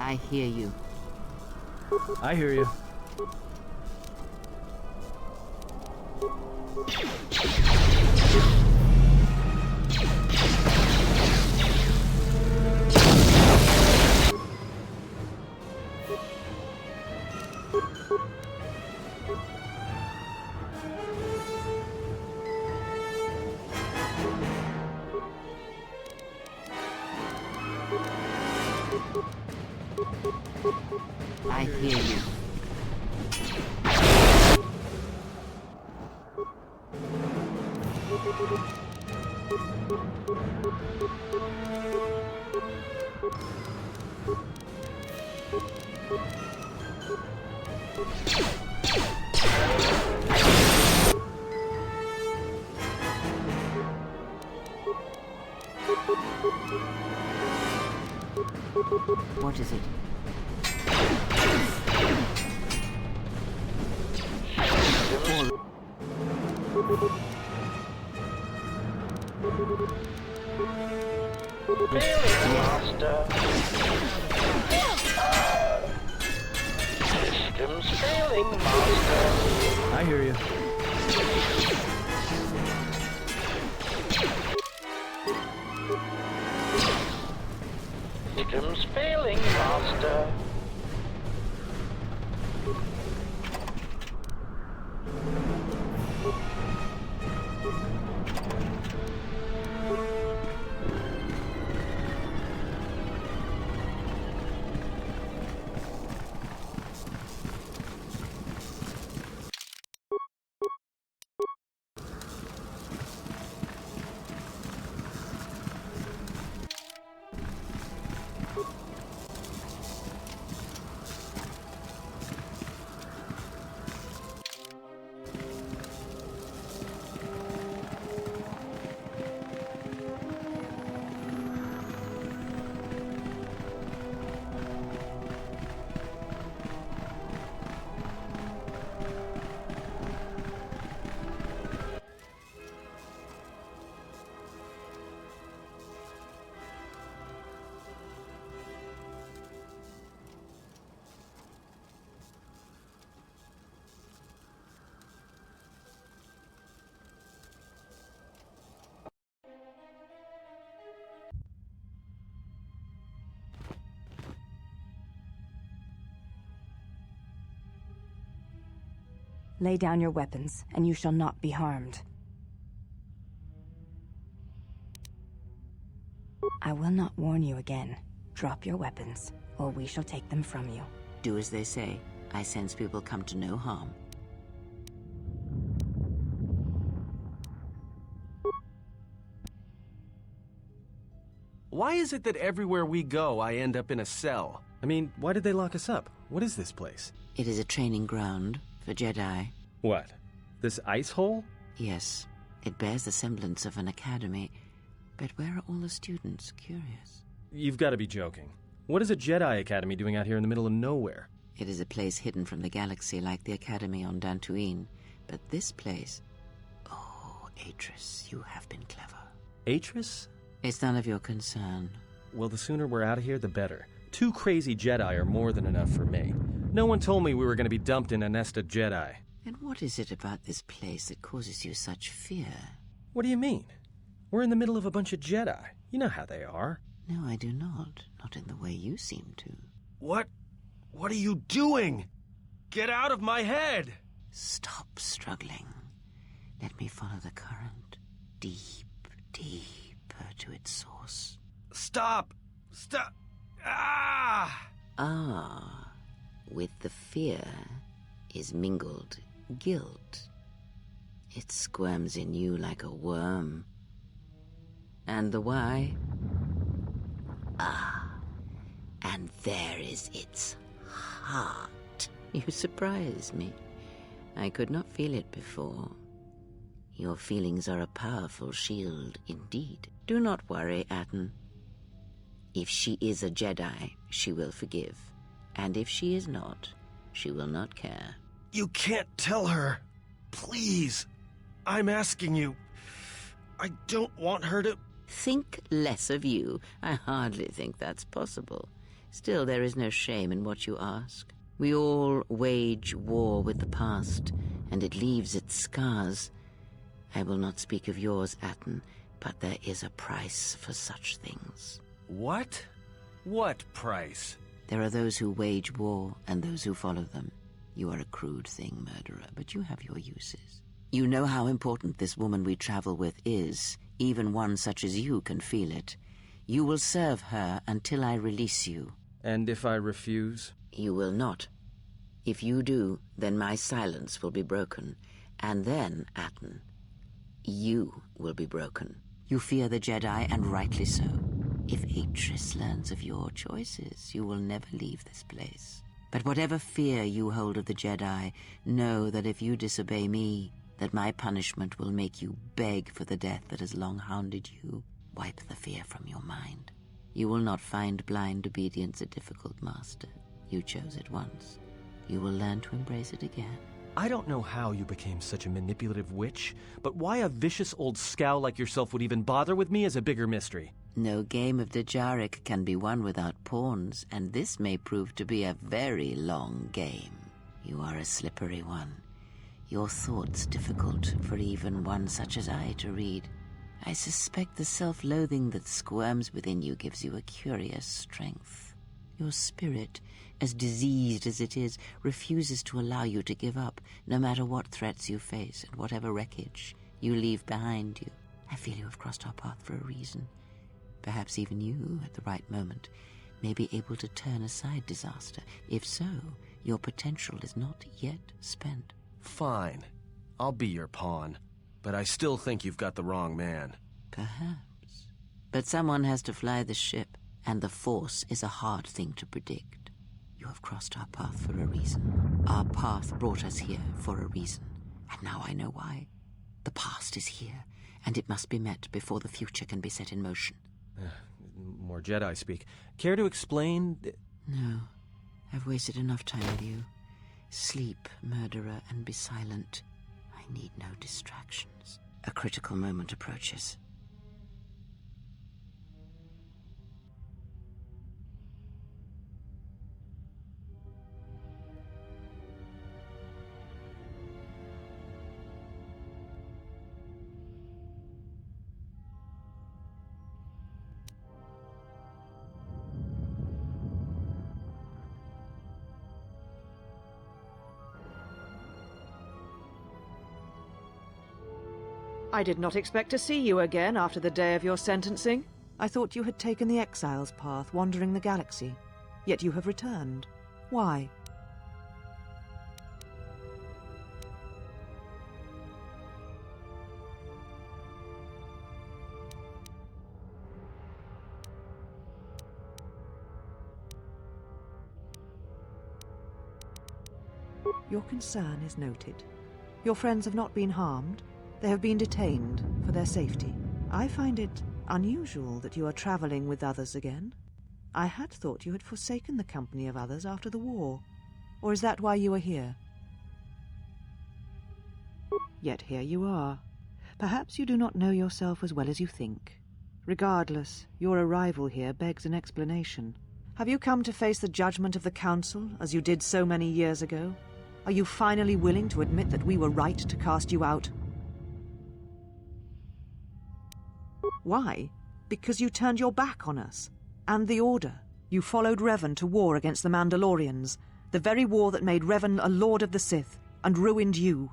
I hear you. I hear you. I hear you. What is it? Master. Systems failing, Master. I hear you. Systems failing, Master. Lay down your weapons, and you shall not be harmed. I will not warn you again. Drop your weapons, or we shall take them from you. Do as they say. I sense we will come to no harm. Why is it that everywhere we go, I end up in a cell? I mean, why did they lock us up? What is this place? It is a training ground for Jedi. What? This ice hole? Yes. It bears the semblance of an academy. But where are all the students? Curious. You've got to be joking. What is a Jedi Academy doing out here in the middle of nowhere? It is a place hidden from the galaxy like the Academy on Dantooine. But this place... Oh, Atris, you have been clever. Atris? It's none of your concern. Well, the sooner we're out of here, the better. 2 crazy Jedi are more than enough for me. No one told me we were going to be dumped in a nest of Jedi. And what is it about this place that causes you such fear? What do you mean? We're in the middle of a bunch of Jedi. You know how they are. No, I do not. Not in the way you seem to. What? What are you doing? Get out of my head! Stop struggling. Let me follow the current. Deep, deeper to its source. Stop! Stop! Ah! Ah, with the fear is mingled guilt. It squirms in you like a worm. And the why? Ah, and there is its heart. You surprise me. I could not feel it before. Your feelings are a powerful shield indeed. Do not worry, Atten. If she is a Jedi, she will forgive. And if she is not, she will not care. You can't tell her. Please. I'm asking you. I don't want her to... Think less of you. I hardly think that's possible. Still, there is no shame in what you ask. We all wage war with the past, and it leaves its scars. I will not speak of yours, Atten, but there is a price for such things. What? What price? There are those who wage war and those who follow them. You are a crude thing, murderer, but you have your uses. You know how important this woman we travel with is. Even one such as you can feel it. You will serve her until I release you. And if I refuse? You will not. If you do, then my silence will be broken. And then, Atten, you will be broken. You fear the Jedi, and rightly so. If Atris learns of your choices, you will never leave this place. But whatever fear you hold of the Jedi, know that if you disobey me, that my punishment will make you beg for the death that has long hounded you. Wipe the fear from your mind. You will not find blind obedience a difficult master. You chose it once. You will learn to embrace it again. I don't know how you became such a manipulative witch, but why a vicious old scowl like yourself would even bother with me is a bigger mystery. No game of Dejaric can be won without pawns, and this may prove to be a very long game. You are a slippery one. Your thoughts difficult for even one such as I to read. I suspect the self-loathing that squirms within you gives you a curious strength. Your spirit, as diseased as it is, refuses to allow you to give up, no matter what threats you face and whatever wreckage you leave behind you. I feel you have crossed our path for a reason. Perhaps even you, at the right moment, may be able to turn aside disaster. If so, your potential is not yet spent. Fine. I'll be your pawn. But I still think you've got the wrong man. Perhaps. But someone has to fly the ship, and the Force is a hard thing to predict. You have crossed our path for a reason. Our path brought us here for a reason. And now I know why. The past is here, and it must be met before the future can be set in motion. More Jedi speak. Care to explain? No. I've wasted enough time with you. Sleep, murderer, and be silent. I need no distractions. A critical moment approaches. I did not expect to see you again after the day of your sentencing. I thought you had taken the exile's path, wandering the galaxy. Yet you have returned. Why? Your concern is noted. Your friends have not been harmed. They have been detained for their safety. I find it unusual that you are traveling with others again. I had thought you had forsaken the company of others after the war. Or is that why you are here? Yet here you are. Perhaps you do not know yourself as well as you think. Regardless, your arrival here begs an explanation. Have you come to face the judgment of the Council, as you did so many years ago? Are you finally willing to admit that we were right to cast you out? Why? Because you turned your back on us. And the Order. You followed Revan to war against the Mandalorians. The very war that made Revan a Lord of the Sith, and ruined you.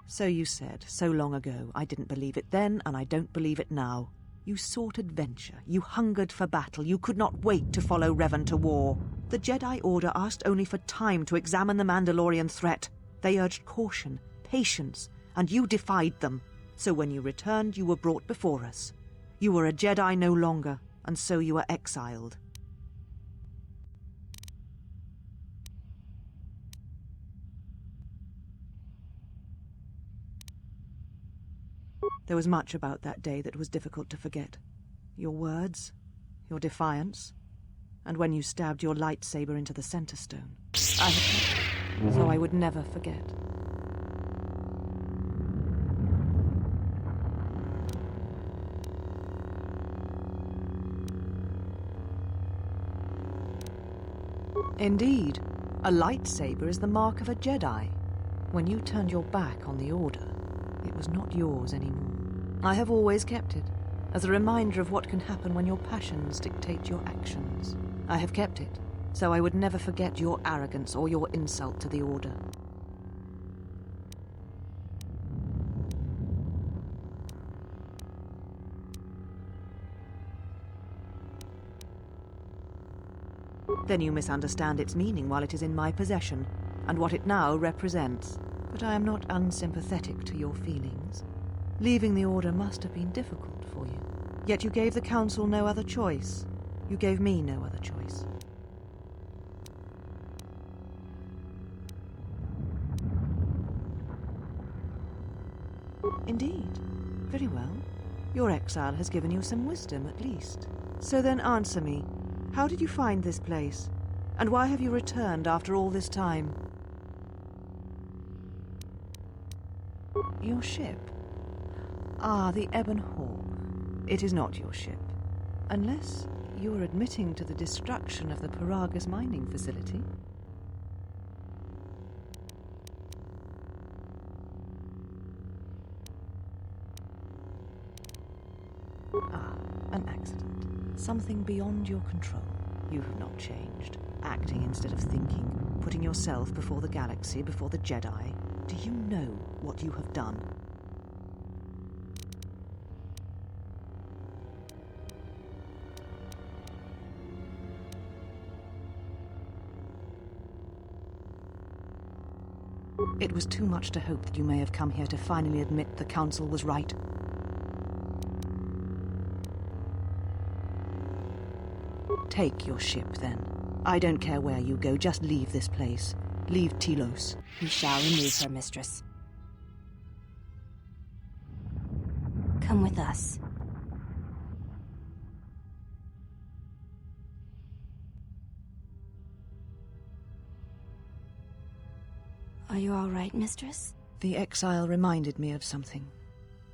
So you said, so long ago. I didn't believe it then, and I don't believe it now. You sought adventure, you hungered for battle, you could not wait to follow Revan to war. The Jedi Order asked only for time to examine the Mandalorian threat. They urged caution, patience, and you defied them. So when you returned, you were brought before us. You were a Jedi no longer, and so you were exiled. There was much about that day that was difficult to forget. Your words, your defiance, and when you stabbed your lightsaber into the center stone. I had kept it, so I would never forget. Indeed, a lightsaber is the mark of a Jedi. When you turned your back on the Order, it was not yours anymore. I have always kept it, as a reminder of what can happen when your passions dictate your actions. I have kept it, so I would never forget your arrogance or your insult to the Order. Then you misunderstand its meaning while it is in my possession, and what it now represents. But I am not unsympathetic to your feelings. Leaving the Order must have been difficult for you. Yet you gave the Council no other choice. You gave me no other choice. Indeed. Very well. Your exile has given you some wisdom, at least. So then answer me. How did you find this place? And why have you returned after all this time? Your ship? Ah, the Ebon Hawk. It is not your ship. Unless you are admitting to the destruction of the Paragas mining facility. Ah, an accident. Something beyond your control. You have not changed. Acting instead of thinking. Putting yourself before the galaxy, before the Jedi. Do you know what you have done? It was too much to hope that you may have come here to finally admit the Council was right. Take your ship, then. I don't care where you go, just leave this place. Leave Telos. We shall remove her, mistress. Come with us. Are you all right, mistress? The exile reminded me of something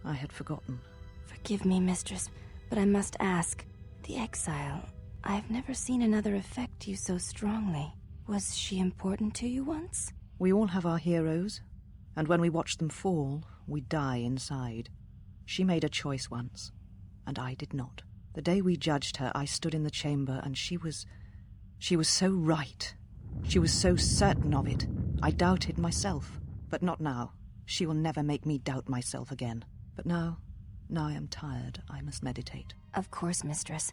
I had forgotten. Forgive me, mistress, but I must ask. The exile, I have never seen another affect you so strongly. Was she important to you once? We all have our heroes, and when we watch them fall, we die inside. She made a choice once, and I did not. The day we judged her, I stood in the chamber, and she was She was so right. She was so certain of it. I doubted myself. But not now. She will never make me doubt myself again. But now I am tired. I must meditate. Of course, Mistress.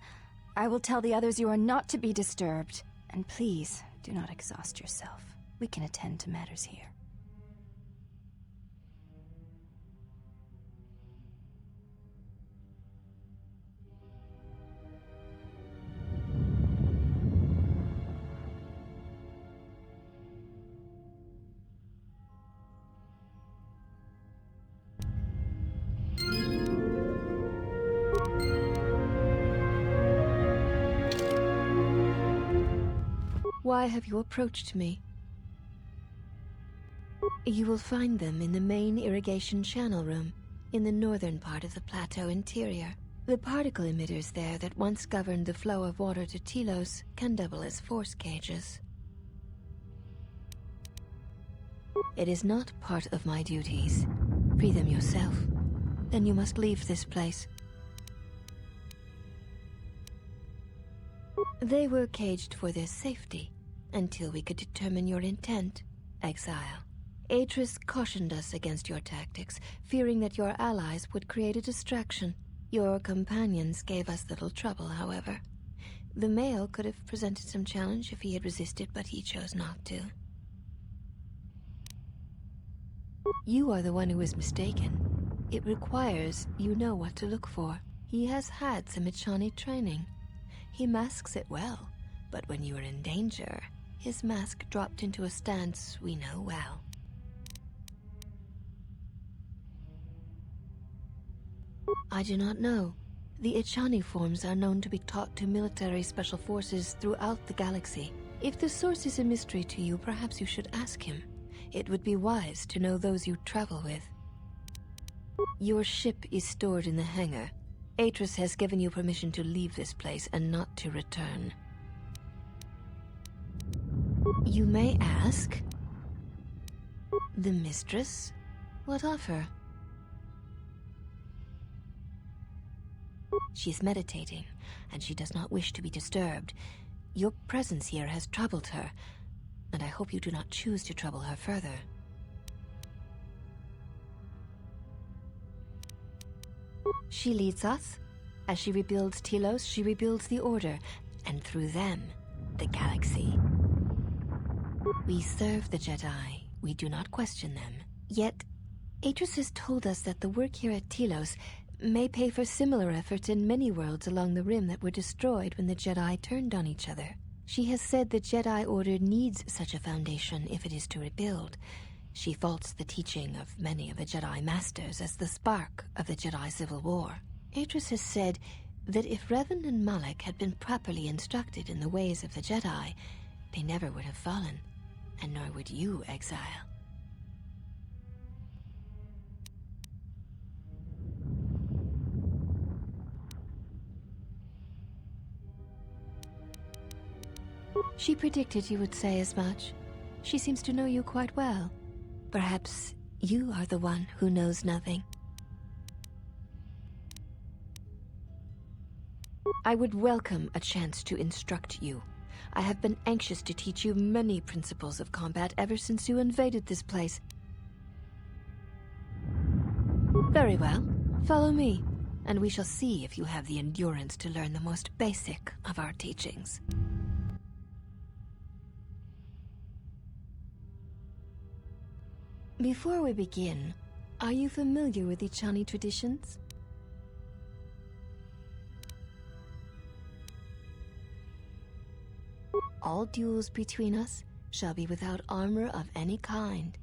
I will tell the others you are not to be disturbed. And please, do not exhaust yourself. We can attend to matters here. Why have you approached me? You will find them in the main irrigation channel room, in the northern part of the plateau interior. The particle emitters there that once governed the flow of water to Telos can double as force cages. It is not part of my duties. Free them yourself. Then you must leave this place. They were caged for their safety, until we could determine your intent, Exile. Atris cautioned us against your tactics, fearing that your allies would create a distraction. Your companions gave us little trouble, however. The male could have presented some challenge if he had resisted, but he chose not to. You are the one who is mistaken. It requires you know what to look for. He has had some Echani training. He masks it well, but when you are in danger, his mask dropped into a stance we know well. I do not know. The Echani forms are known to be taught to military special forces throughout the galaxy. If the source is a mystery to you, perhaps you should ask him. It would be wise to know those you travel with. Your ship is stored in the hangar. Atris has given you permission to leave this place and not to return. You may ask, the mistress? What of her? She is meditating, and she does not wish to be disturbed. Your presence here has troubled her, and I hope you do not choose to trouble her further. She leads us. As she rebuilds Telos, she rebuilds the Order, and through them, the galaxy. We serve the Jedi. We do not question them. Yet, Atris has told us that the work here at Telos may pay for similar efforts in many worlds along the Rim that were destroyed when the Jedi turned on each other. She has said the Jedi Order needs such a foundation if it is to rebuild. She faults the teaching of many of the Jedi Masters as the spark of the Jedi Civil War. Atris has said that if Revan and Malak had been properly instructed in the ways of the Jedi, they never would have fallen, and nor would you, Exile. She predicted you would say as much. She seems to know you quite well. Perhaps you are the one who knows nothing. I would welcome a chance to instruct you. I have been anxious to teach you many principles of combat ever since you invaded this place. Very well. Follow me, and we shall see if you have the endurance to learn the most basic of our teachings. Before we begin, are you familiar with Echani traditions? All duels between us shall be without armor of any kind.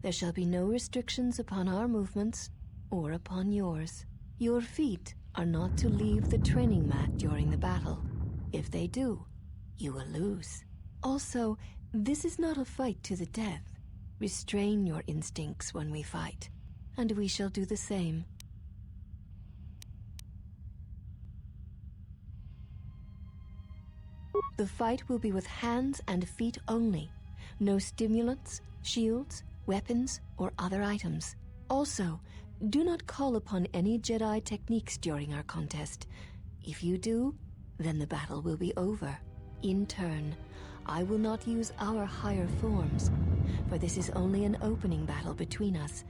There shall be no restrictions upon our movements or upon yours. Your feet are not to leave the training mat during the battle. If they do, you will lose. Also, this is not a fight to the death. Restrain your instincts when we fight, and we shall do the same. The fight will be with hands and feet only. No stimulants, shields, weapons, or other items. Also, do not call upon any Jedi techniques during our contest. If you do, then the battle will be over. In turn, I will not use our higher forms, for this is only an opening battle between us,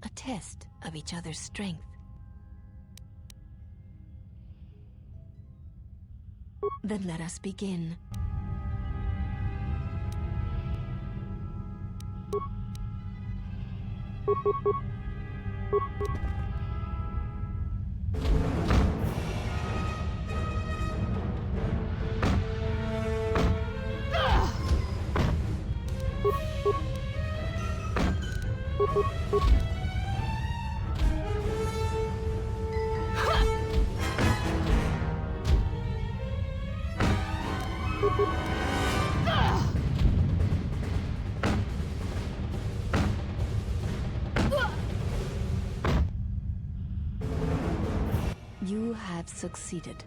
a test of each other's strength. Then let us begin. You have succeeded.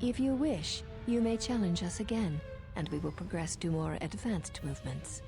If you wish, you may challenge us again, and we will progress to more advanced movements.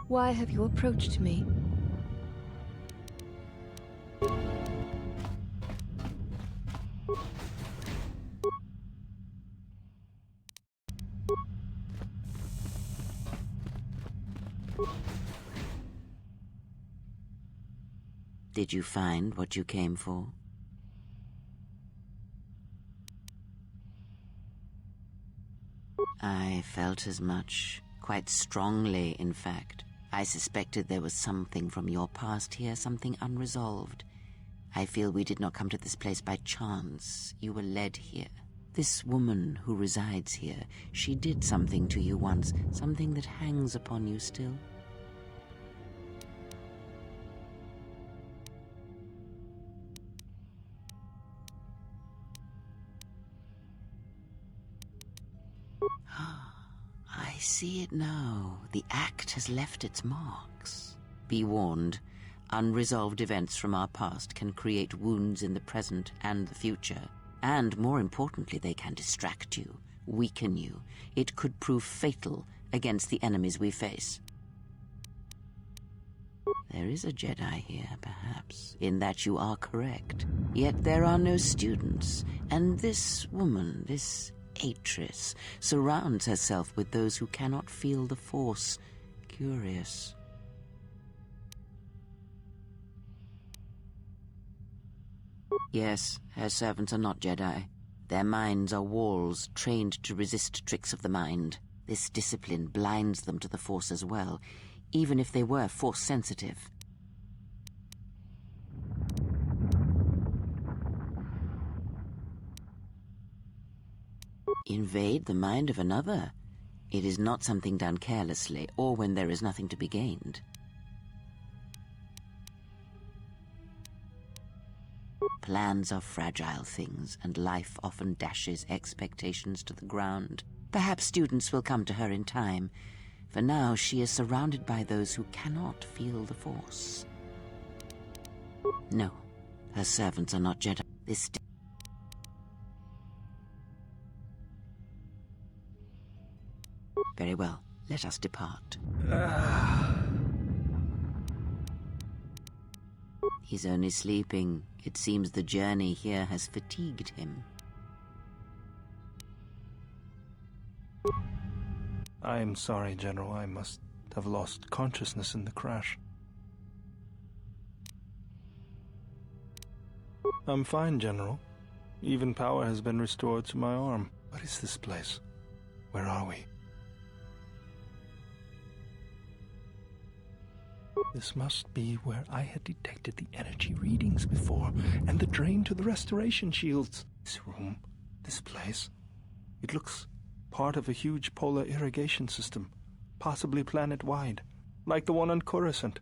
Why have you approached me? Did you find what you came for? I felt as much, quite strongly, in fact. I suspected there was something from your past here, something unresolved. I feel we did not come to this place by chance. You were led here. This woman who resides here, she did something to you once, something that hangs upon you still. I see it now. The act has left its marks. Be warned, unresolved events from our past can create wounds in the present and the future. And more importantly, they can distract you, weaken you. It could prove fatal against the enemies we face. There is a Jedi here, perhaps, in that you are correct. Yet there are no students, and this woman, this Atris, surrounds herself with those who cannot feel the Force. Curious. Yes, her servants are not Jedi. Their minds are walls trained to resist tricks of the mind. This discipline blinds them to the Force as well, even if they were Force-sensitive. Invade the mind of another. It is not something done carelessly, or when there is nothing to be gained. Plans are fragile things, and life often dashes expectations to the ground. Perhaps students will come to her in time. For now, she is surrounded by those who cannot feel the Force. No, her servants are not Jedi. Very well, let us depart. He's only sleeping. It seems the journey here has fatigued him. I am sorry, General. I must have lost consciousness in the crash. I'm fine, General. Even power has been restored to my arm. What is this place? Where are we? This must be where I had detected the energy readings before, and the drain to the restoration shields. This room, this place, it looks part of a huge polar irrigation system, possibly planet-wide, like the one on Coruscant.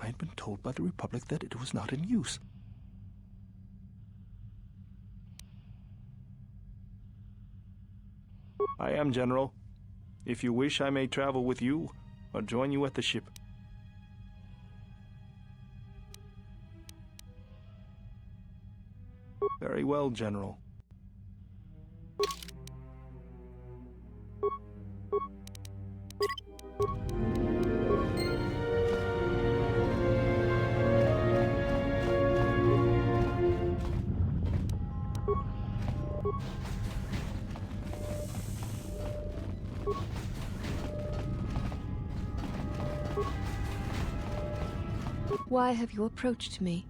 I had been told by the Republic that it was not in use. I am, General. If you wish, I may travel with you, or join you at the ship. Very well, General. Why have you approached me?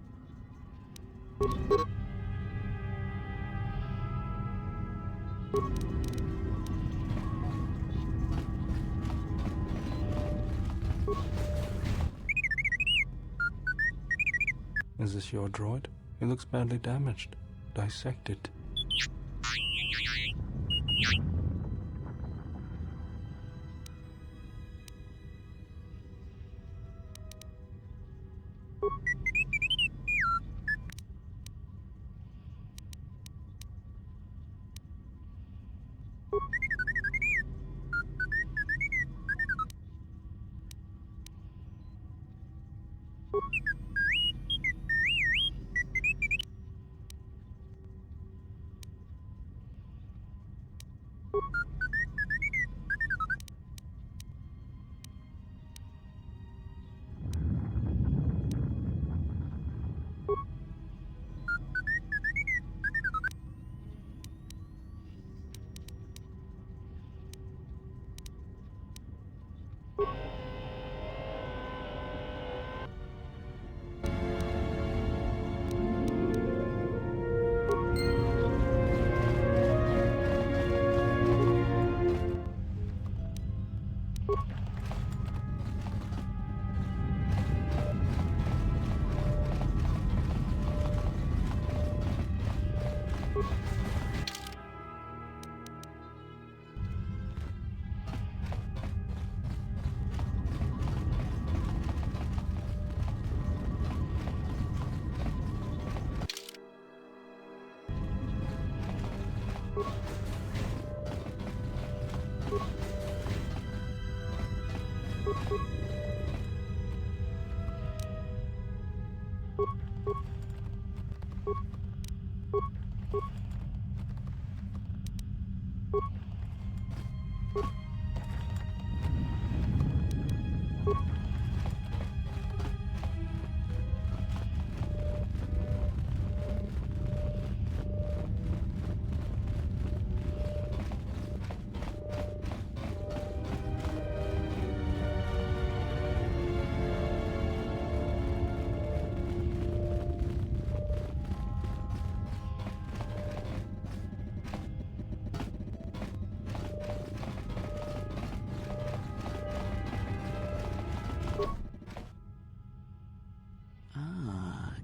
Is this your droid? It looks badly damaged. Dissect it.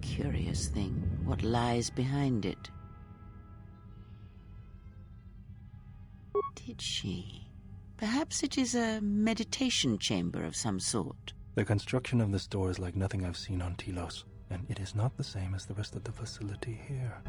Curious thing. What lies behind it? Did she? Perhaps it is a meditation chamber of some sort. The construction of this door is like nothing I've seen on Telos, and it is not the same as the rest of the facility here.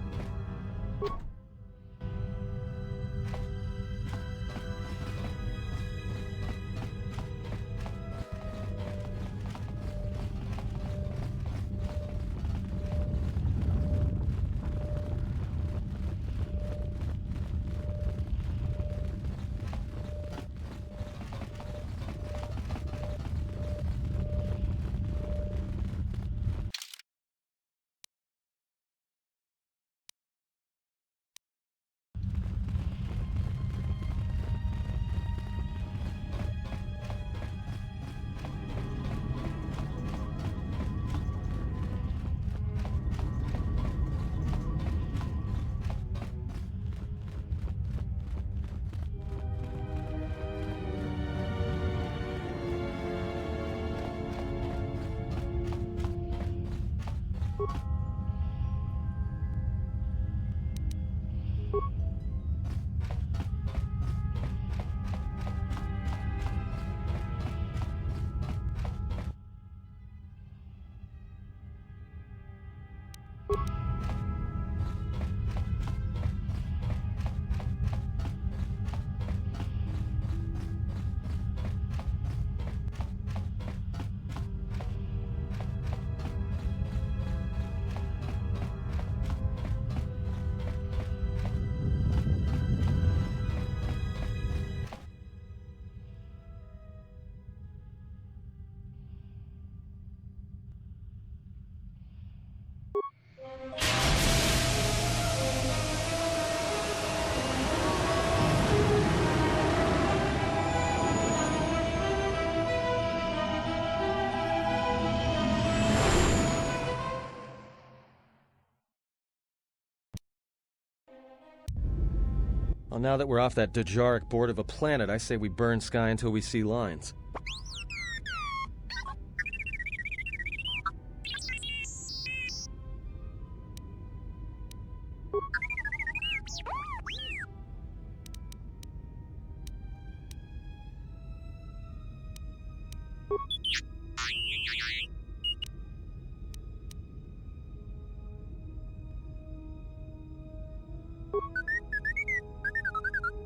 Well, now that we're off that Dejaric board of a planet, I say we burn sky until we see lines.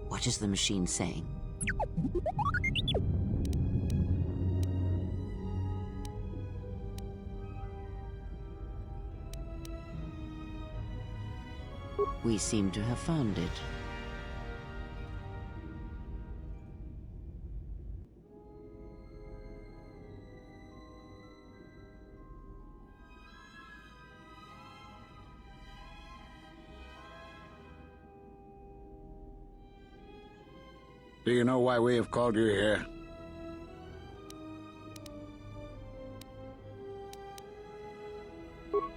What is the machine saying? We seem to have found it. Do you know why we have called you here?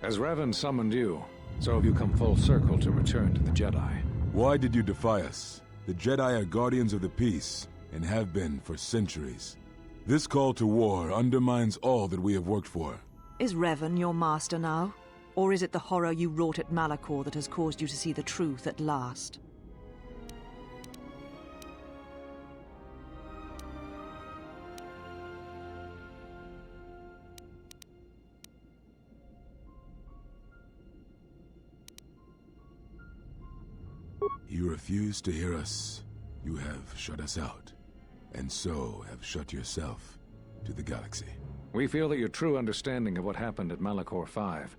As Revan summoned you, so have you come full circle to return to the Jedi. Why did you defy us? The Jedi are guardians of the peace, and have been for centuries. This call to war undermines all that we have worked for. Is Revan your master now? Or is it the horror you wrought at Malachor that has caused you to see the truth at last? You refuse to hear us. You have shut us out, and so have shut yourself to the galaxy. We feel that your true understanding of what happened at Malachor V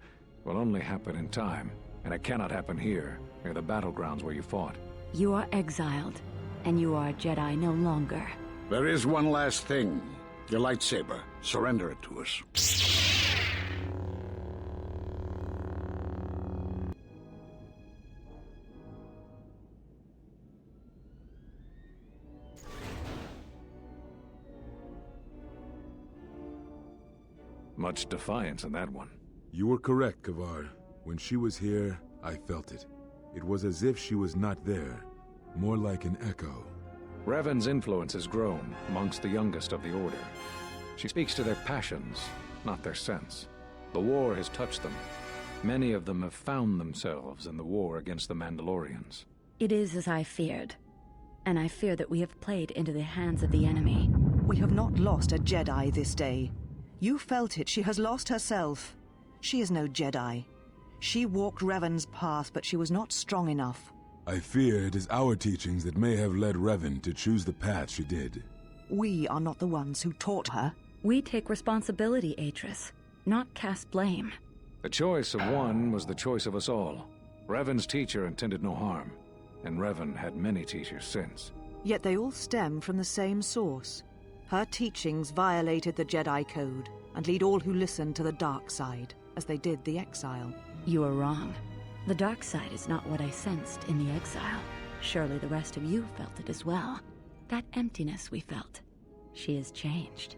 will only happen in time, and it cannot happen here, near the battlegrounds where you fought. You are exiled, and you are a Jedi no longer. There is one last thing. Your lightsaber. Surrender it to us. Much defiance in that one. You were correct, KotOR. When she was here, I felt it. It was as if she was not there, more like an echo. Revan's influence has grown amongst the youngest of the Order. She speaks to their passions, not their sense. The war has touched them. Many of them have found themselves in the war against the Mandalorians. It is as I feared, and I fear that we have played into the hands of the enemy. We have not lost a Jedi this day. You felt it. She has lost herself. She is no Jedi. She walked Revan's path, but she was not strong enough. I fear it is our teachings that may have led Revan to choose the path she did. We are not the ones who taught her. We take responsibility, Atris, not cast blame. The choice of one was the choice of us all. Revan's teacher intended no harm, and Revan had many teachers since. Yet they all stem from the same source. Her teachings violated the Jedi Code and lead all who listen to the dark side, as they did the exile. You are wrong. The dark side is not what I sensed in the exile. Surely the rest of you felt it as well. That emptiness we felt. She has changed.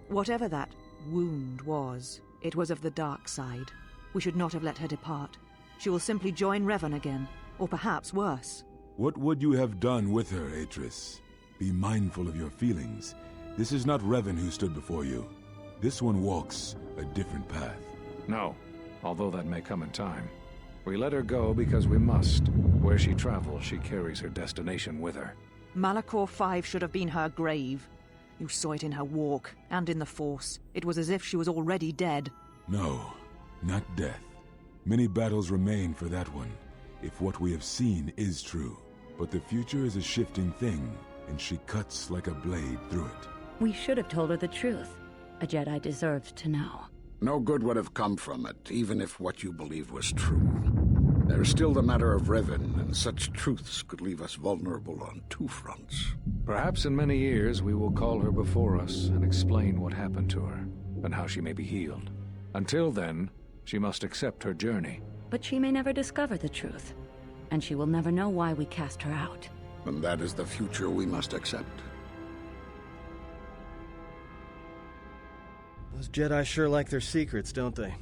Whatever that wound was, it was of the dark side. We should not have let her depart. She will simply join Revan again, or perhaps worse. What would you have done with her, Atris? Be mindful of your feelings. This is not Revan who stood before you. This one walks a different path. No, although that may come in time. We let her go because we must. Where she travels, she carries her destination with her. Malachor V should have been her grave. You saw it in her walk, and in the Force. It was as if she was already dead. No, not death. Many battles remain for that one, if what we have seen is true. But the future is a shifting thing, and she cuts like a blade through it. We should have told her the truth. A Jedi deserved to know. No good would have come from it, even if what you believed was true. There is still the matter of Revan, and such truths could leave us vulnerable on two fronts. Perhaps in many years we will call her before us and explain what happened to her, and how she may be healed. Until then, she must accept her journey. But she may never discover the truth, and she will never know why we cast her out. And that is the future we must accept. Those Jedi sure like their secrets, don't they?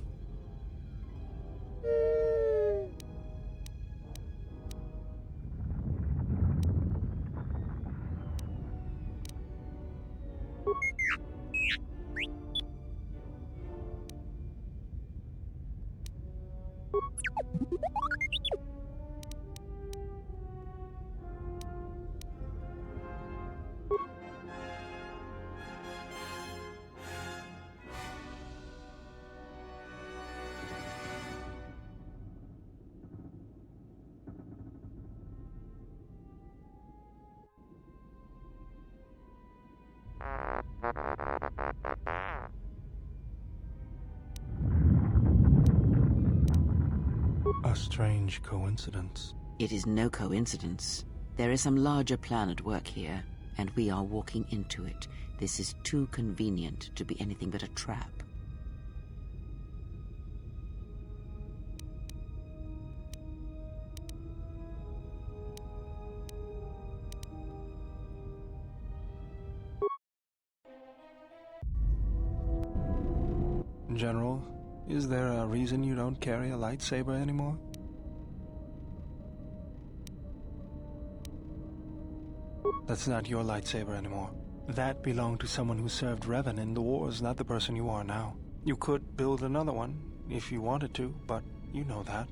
A strange coincidence. It is no coincidence. There is some larger plan at work here, and we are walking into it. This is too convenient to be anything but a trap. General, is there a reason you don't carry a lightsaber anymore? That's not your lightsaber anymore. That belonged to someone who served Revan in the wars, not the person you are now. You could build another one, if you wanted to, but you know that.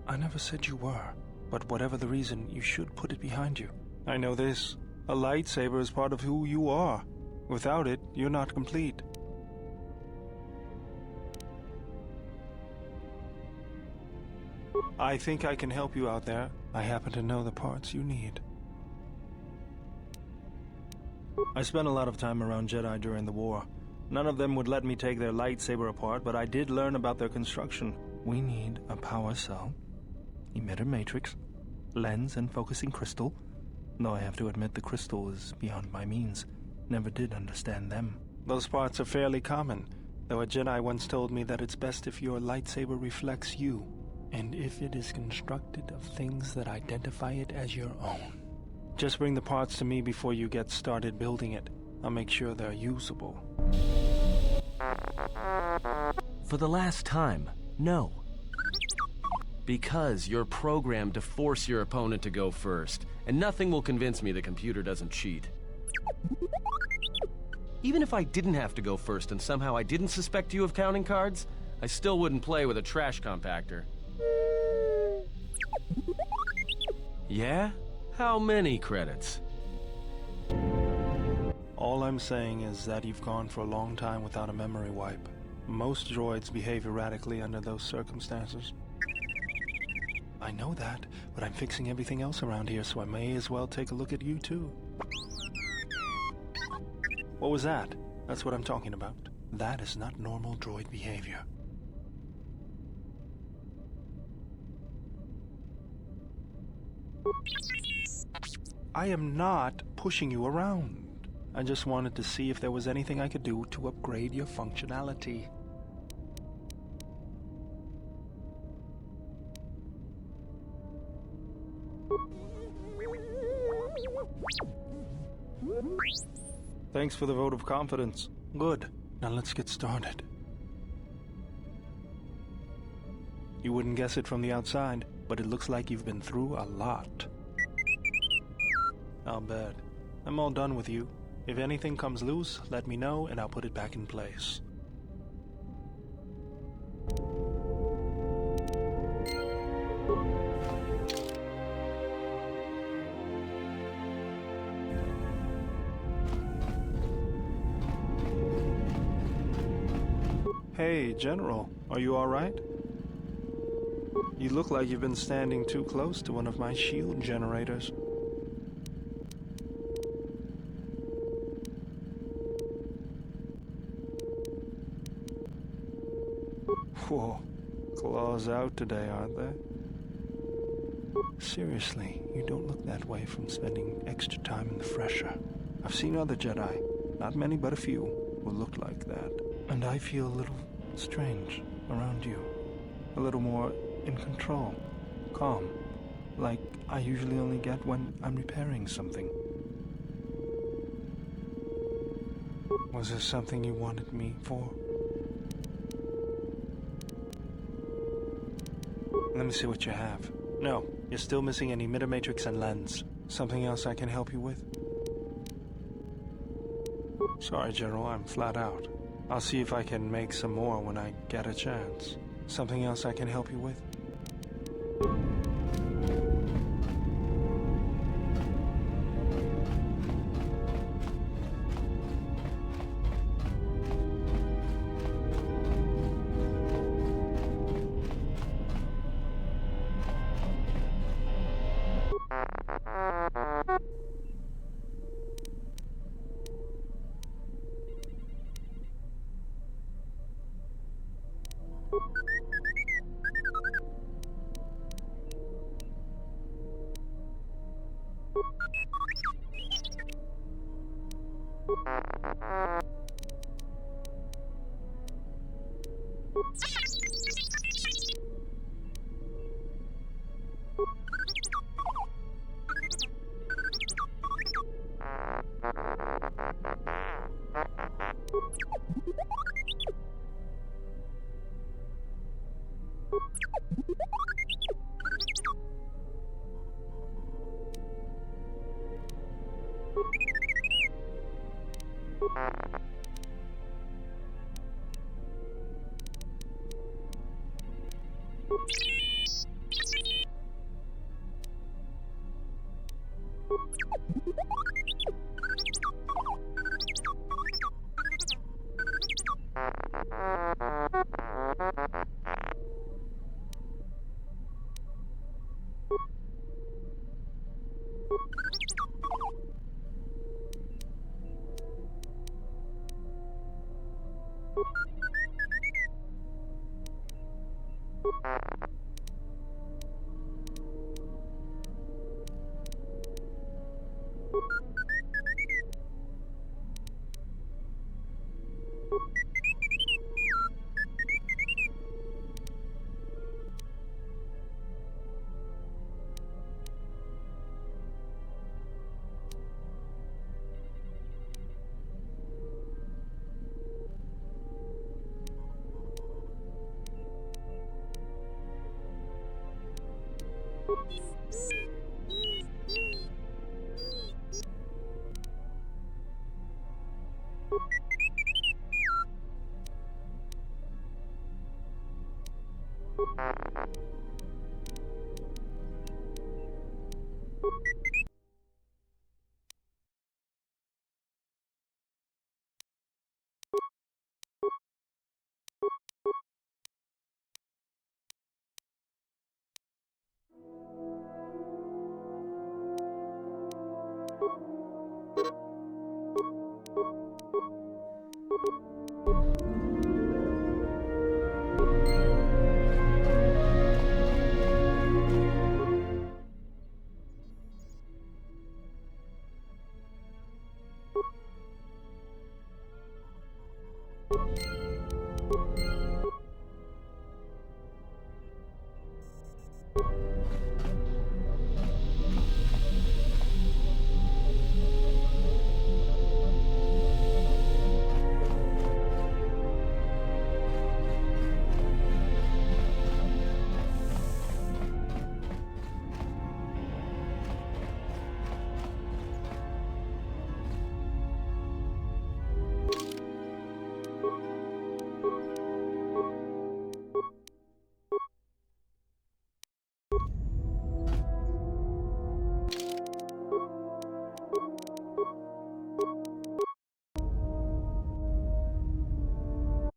I never said you were, but whatever the reason, you should put it behind you. I know this. A lightsaber is part of who you are. Without it, you're not complete. I think I can help you out there. I happen to know the parts you need. I spent a lot of time around Jedi during the war. None of them would let me take their lightsaber apart, but I did learn about their construction. We need a power cell, emitter matrix, lens and focusing crystal. Though I have to admit the crystal is beyond my means. Never did understand them. Those parts are fairly common, though a Jedi once told me that it's best if your lightsaber reflects you, and if it is constructed of things that identify it as your own. Just bring the parts to me before you get started building it. I'll make sure they're usable. For the last time, no. Because you're programmed to force your opponent to go first, and nothing will convince me the computer doesn't cheat. Even if I didn't have to go first and somehow I didn't suspect you of counting cards, I still wouldn't play with a trash compactor. Yeah? How many credits? All I'm saying is that you've gone for a long time without a memory wipe. Most droids behave erratically under those circumstances. I know that, but I'm fixing everything else around here, so I may as well take a look at you too. What was that? That's what I'm talking about. That is not normal droid behavior. I am not pushing you around. I just wanted to see if there was anything I could do to upgrade your functionality. Thanks for the vote of confidence. Good. Now let's get started. You wouldn't guess it from the outside, but it looks like you've been through a lot. I'll bet. I'm all done with you. If anything comes loose, let me know and I'll put it back in place. Hey, General, are you all right? You look like you've been standing too close to one of my shield generators. Whoa, claws out today, aren't they? Seriously, you don't look that way from spending extra time in the fresher. I've seen other Jedi, not many but a few, who look like that. And I feel a little strange around you. A little more in control, calm, like I usually only get when I'm repairing something. Was there something you wanted me for? Let me see what you have. No, you're still missing an emitter matrix and lens. Something else I can help you with? Sorry, General, I'm flat out. I'll see if I can make some more when I get a chance. Something else I can help you with?